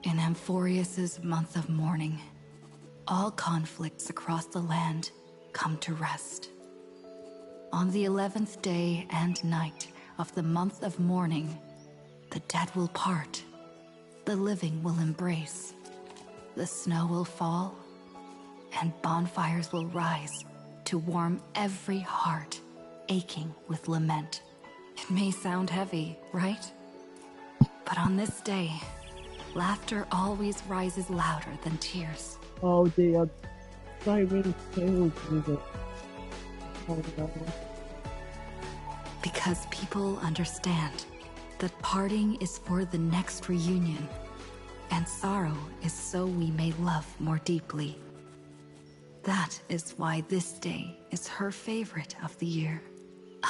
Amphroreus' month of mourning, all conflicts across the land come to rest. On the 11th day and night of the month of mourning, the dead will part, the living will embrace, the snow will fall, and bonfires will rise to warm every heart aching with lament. It may sound heavy, right? But on this day, laughter always rises louder than tears. Oh, the siren sales music. Oh no. Because people understand that parting is for the next reunion, and sorrow is so we may love more deeply. That is why this day is her favorite of the year.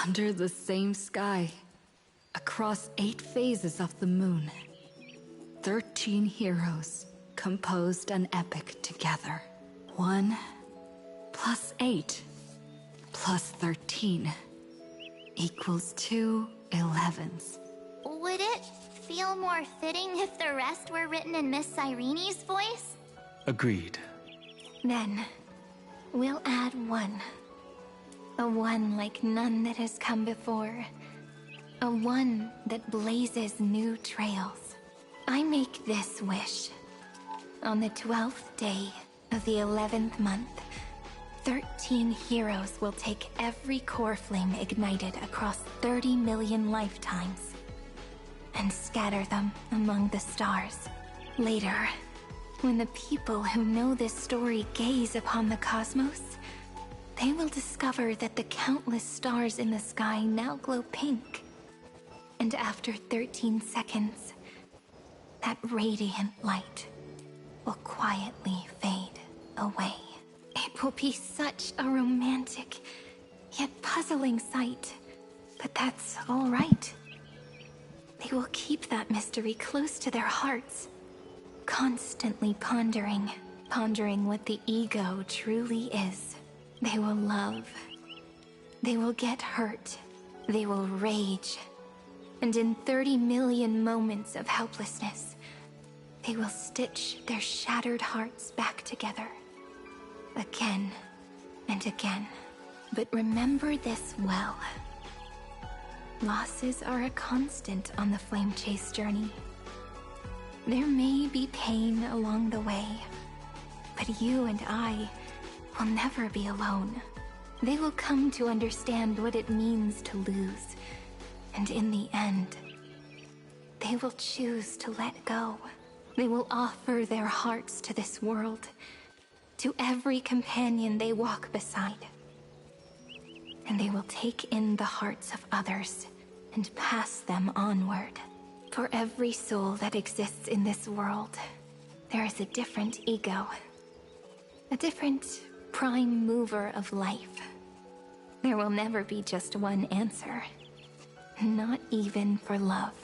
Under the same sky, across 8 phases of the moon, 13 heroes composed an epic together. 1 plus 8 plus 13 equals 2 11s. Would it feel more fitting if the rest were written in Miss Irene's voice? Agreed. Then, we'll add 1. A 1 like none that has come before. A 1 that blazes new trails. I make this wish. On the 12th day of the 11th month, 13 heroes will take every core flame ignited across 30 million lifetimes and scatter them among the stars. Later, when the people who know this story gaze upon the cosmos, they will discover that the countless stars in the sky now glow pink. And after 13 seconds, that radiant light will quietly fade away. It will be such a romantic, yet puzzling sight, but that's all right. They will keep that mystery close to their hearts, constantly pondering what the ego truly is. They will love. They will get hurt. They will rage. And in 30 million moments of helplessness, they will stitch their shattered hearts back together. Again and again. But remember this well. Losses are a constant on the flame chase journey. There may be pain along the way, but you and I will never be alone. They will come to understand what it means to lose, and in the end, they will choose to let go. They will offer their hearts to this world, to every companion they walk beside. And they will take in the hearts of others and pass them onward. For every soul that exists in this world, there is a different ego, a different prime mover of life. There will never be just one answer, not even for love.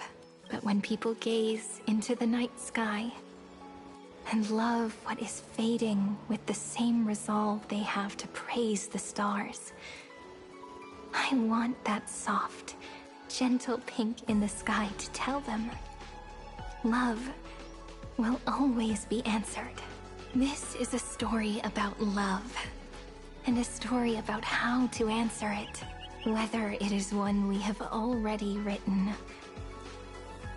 But when people gaze into the night sky and love what is fading with the same resolve they have to praise the stars, I want that soft, gentle pink in the sky to tell them, love will always be answered. This is a story about love, and a story about how to answer it, whether it is one we have already written,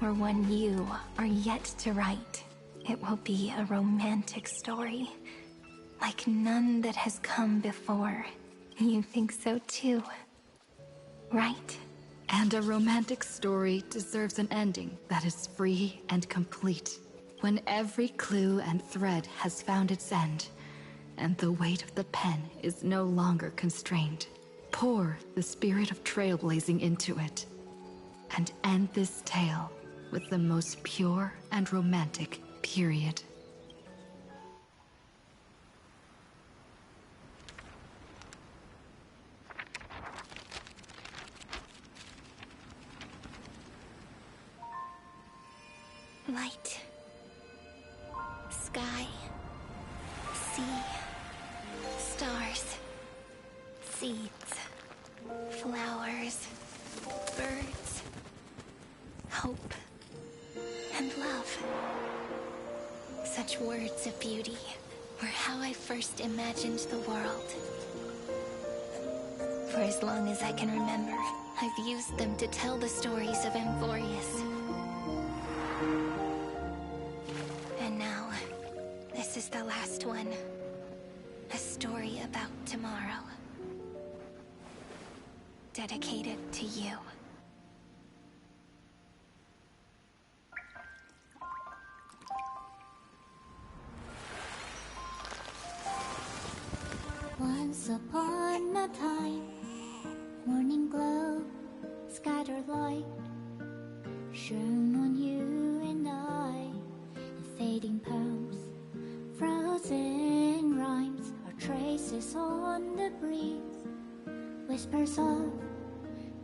or one you are yet to write. It will be a romantic story, like none that has come before. You think so too, right? And a romantic story deserves an ending that is free and complete, when every clue and thread has found its end, and the weight of the pen is no longer constrained. Pour the spirit of trailblazing into it, and end this tale with the most pure and romantic period. Light, sky, sea, stars, seeds, flowers, birds, hope, and love. Such words of beauty were how I first imagined the world. For as long as I can remember, I've used them to tell the stories of Amphroreus. And now, this is the last one. A story about tomorrow. Dedicated to you. Once upon a time, morning glow, scattered light, shone on you and I. The fading poems, frozen rhymes, our traces on the breeze, whispers of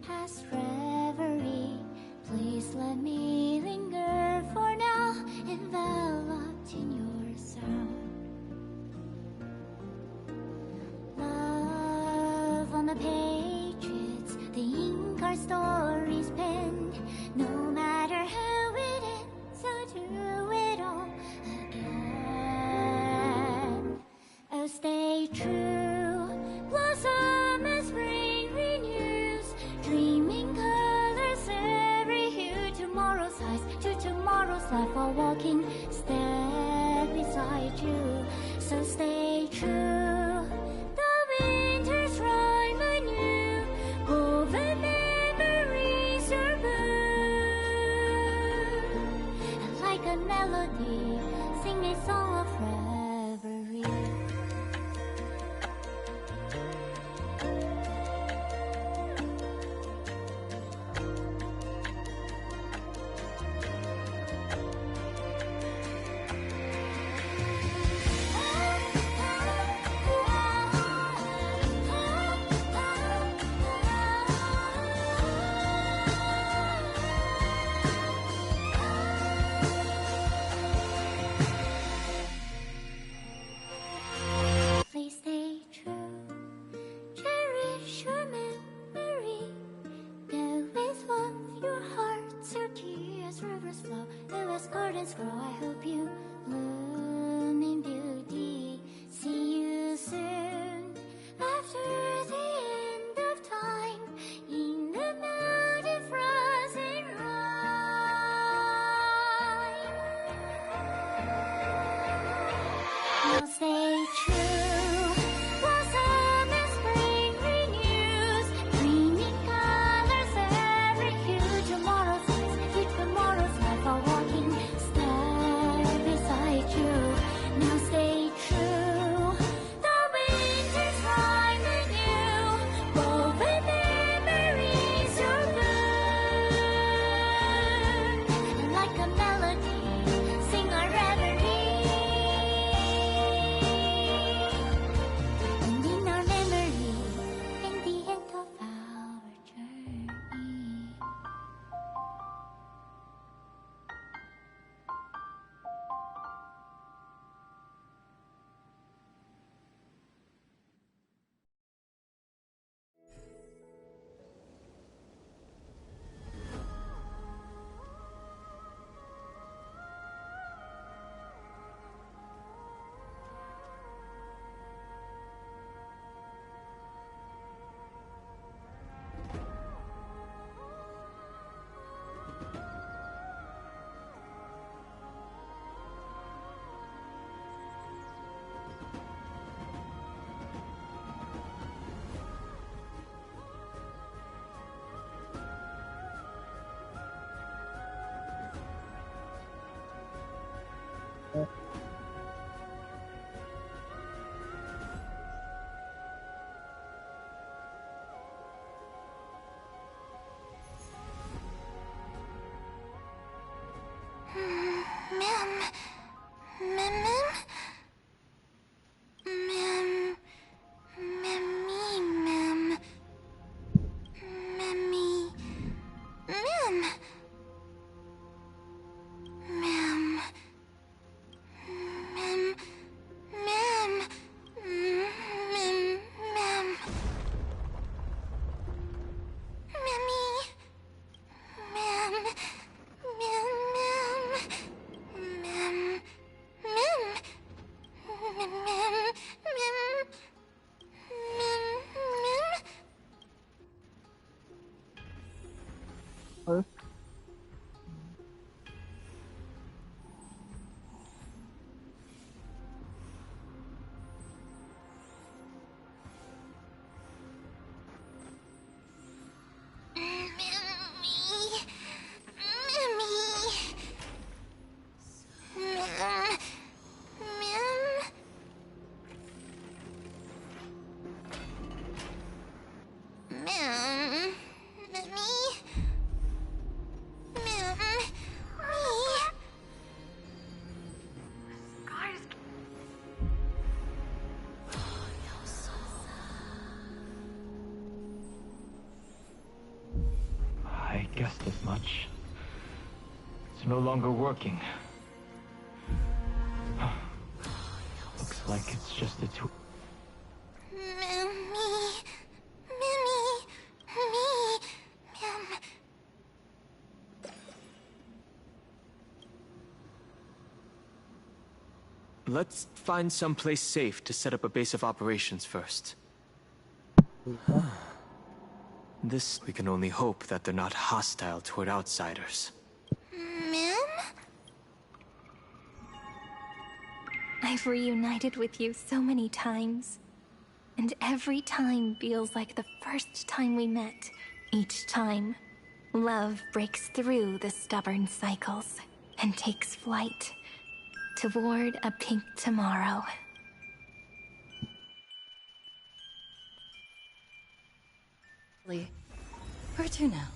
past reverie. Please let me linger for now, enveloped in your sound. Love on the pages, the ink our stories penned. No matter how it ends, I'll do it all again. Oh, stay true, blossom as spring renews, dreaming colors every hue. Tomorrow's eyes to tomorrow's life, while walking step beside you. So stay true. Melody, sing a song of reverie. First. I guessed as much. It's no longer working. Looks like it's just a tool. Let's find someplace safe to set up a base of operations first. This, we can only hope that they're not hostile toward outsiders. I've reunited with you so many times. And every time feels like the first time we met. Each time, love breaks through the stubborn cycles and takes flight toward a pink tomorrow. Where to now?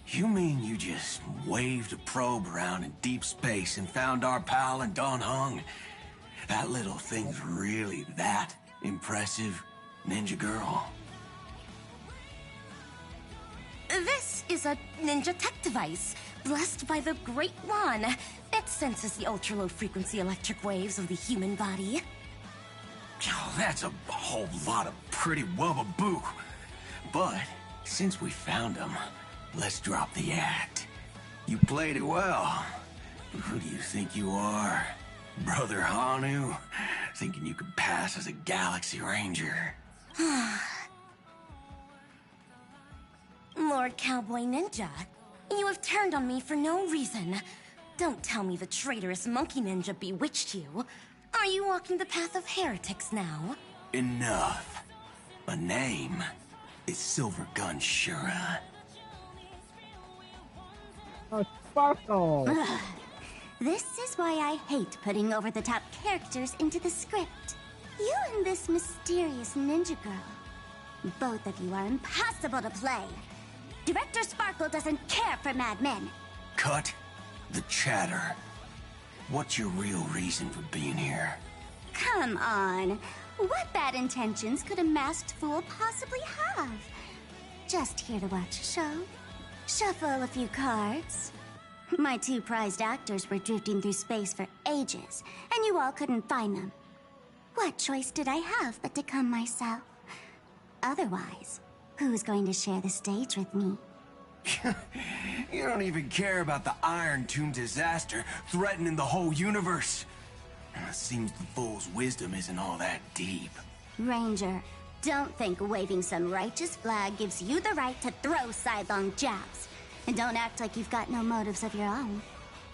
You mean you just waved a probe around in deep space and found our pal and Don Hung? That little thing's really that impressive, ninja girl? This is a ninja tech device, blessed by the Great One. It senses the ultra-low frequency electric waves of the human body. Oh, that's a whole lot of pretty wubba-boo. But since we found him, let's drop the act. You played it well. Who do you think you are? Brother Hanu? Thinking you could pass as a Galaxy Ranger? Lord Cowboy Ninja, you have turned on me for no reason. Don't tell me the traitorous monkey ninja bewitched you. Are you walking the path of heretics now? Enough. A name is Silver Gun Shura. Sparkle! This is why I hate putting over-the-top characters into the script. You and this mysterious ninja girl. Both of you are impossible to play. Director Sparkle doesn't care for Mad Men. Cut the chatter. What's your real reason for being here? Come on. What bad intentions could a masked fool possibly have? Just here to watch a show. Shuffle a few cards. My two prized actors were drifting through space for ages, and you all couldn't find them. What choice did I have but to come myself? Otherwise, who's going to share the stage with me? You don't even care about the Iron Tomb disaster threatening the whole universe. It seems the fool's wisdom isn't all that deep. Ranger, don't think waving some righteous flag gives you the right to throw sidelong jabs. And don't act like you've got no motives of your own.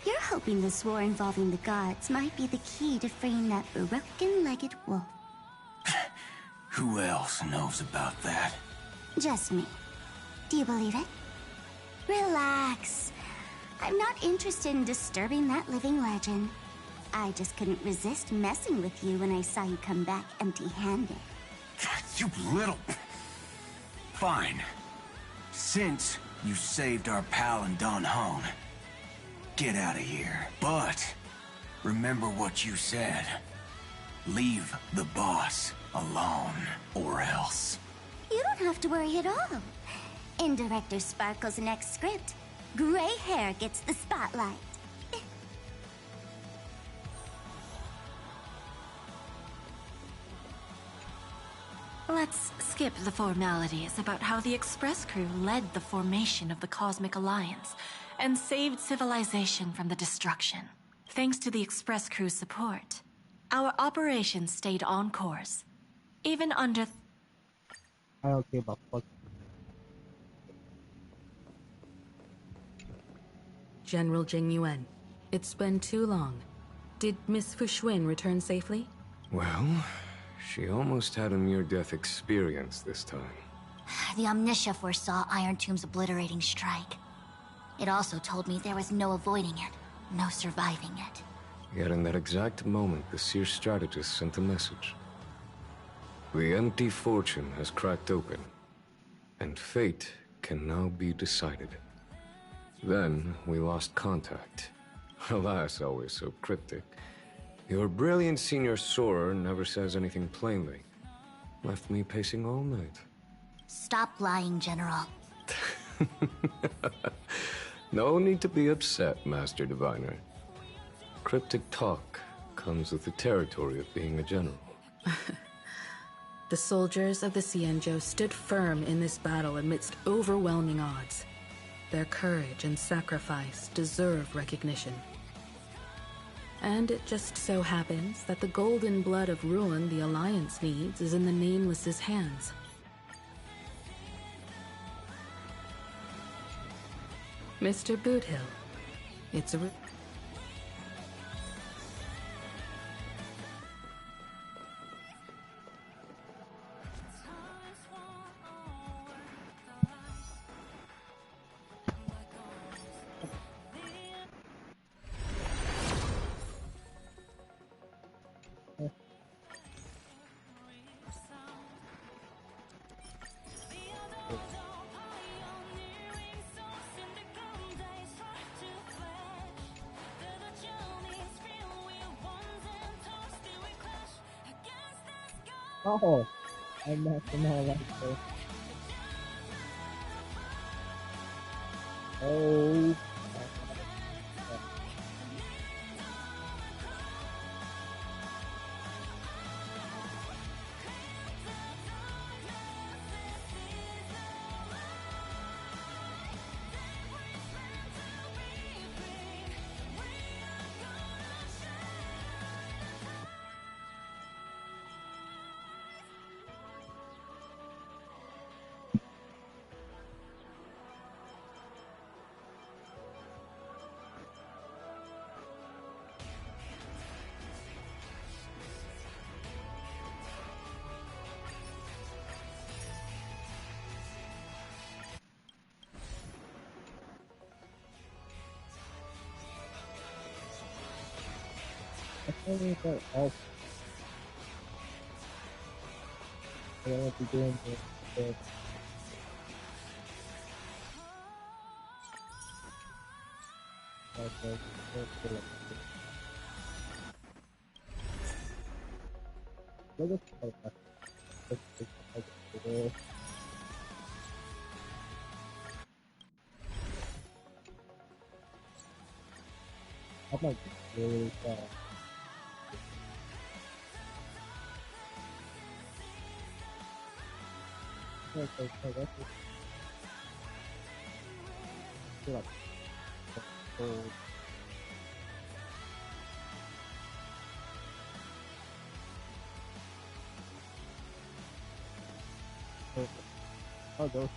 You're hoping this war involving the gods might be the key to freeing that broken-legged wolf. Who else knows about that? Just me. Do you believe it? Relax. I'm not interested in disturbing that living legend. I just couldn't resist messing with you when I saw you come back empty-handed. You little... Fine. Since you saved our pal and Don Hone, get out of here. But remember what you said. Leave the boss alone, or else. You don't have to worry at all. In Director Sparkle's next script, gray hair gets the spotlight. Let's skip the formalities about how the Express crew led the formation of the Cosmic Alliance and saved civilization from the destruction. Thanks to the Express crew's support, our operation stayed on course, even under... I don't give a fuck. General Jing Yuan, it's been too long. Did Miss Fuxuan return safely? Well, she almost had a near-death experience this time. The Omniscia foresaw Iron Tomb's obliterating strike. It also told me there was no avoiding it, no surviving it. Yet in that exact moment, the Seer strategist sent a message. The empty fortune has cracked open, and fate can now be decided. Then we lost contact. Alas, always so cryptic. Your brilliant senior soarer never says anything plainly. Left me pacing all night. Stop lying, General. No need to be upset, Master Diviner. Cryptic talk comes with the territory of being a general. The soldiers of the Xianzhou stood firm in this battle amidst overwhelming odds. Their courage and sacrifice deserve recognition. And it just so happens that the golden blood of ruin the Alliance needs is in the Nameless's hands. Mr. Boothill, it's a... Oh, I'm not gonna like this. Oh. I think that all I don't want to be doing this. I'm like really sad. Okay, that's it. Like, oh, those.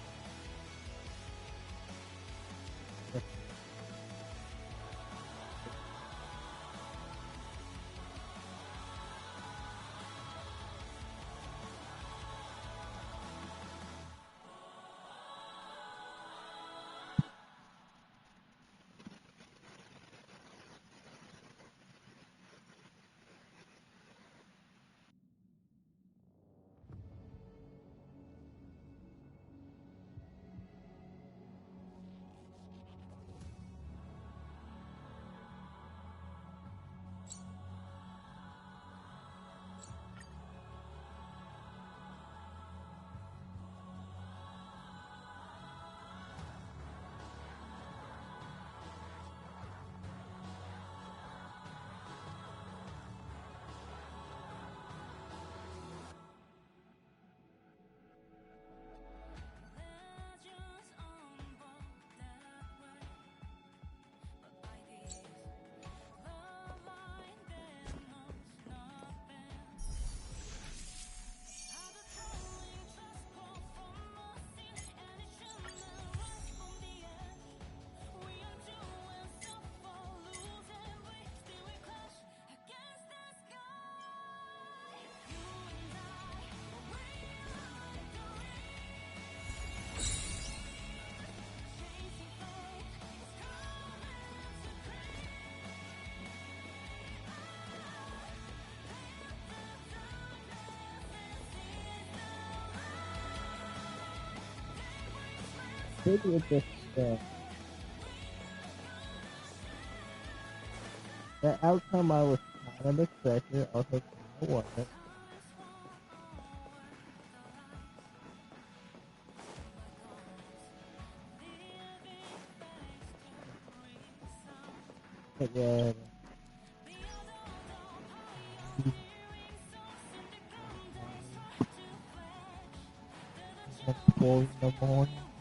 Maybe it's just the outcome I was kind of expecting, also kind of wasn't. But yeah. 4 in the morning.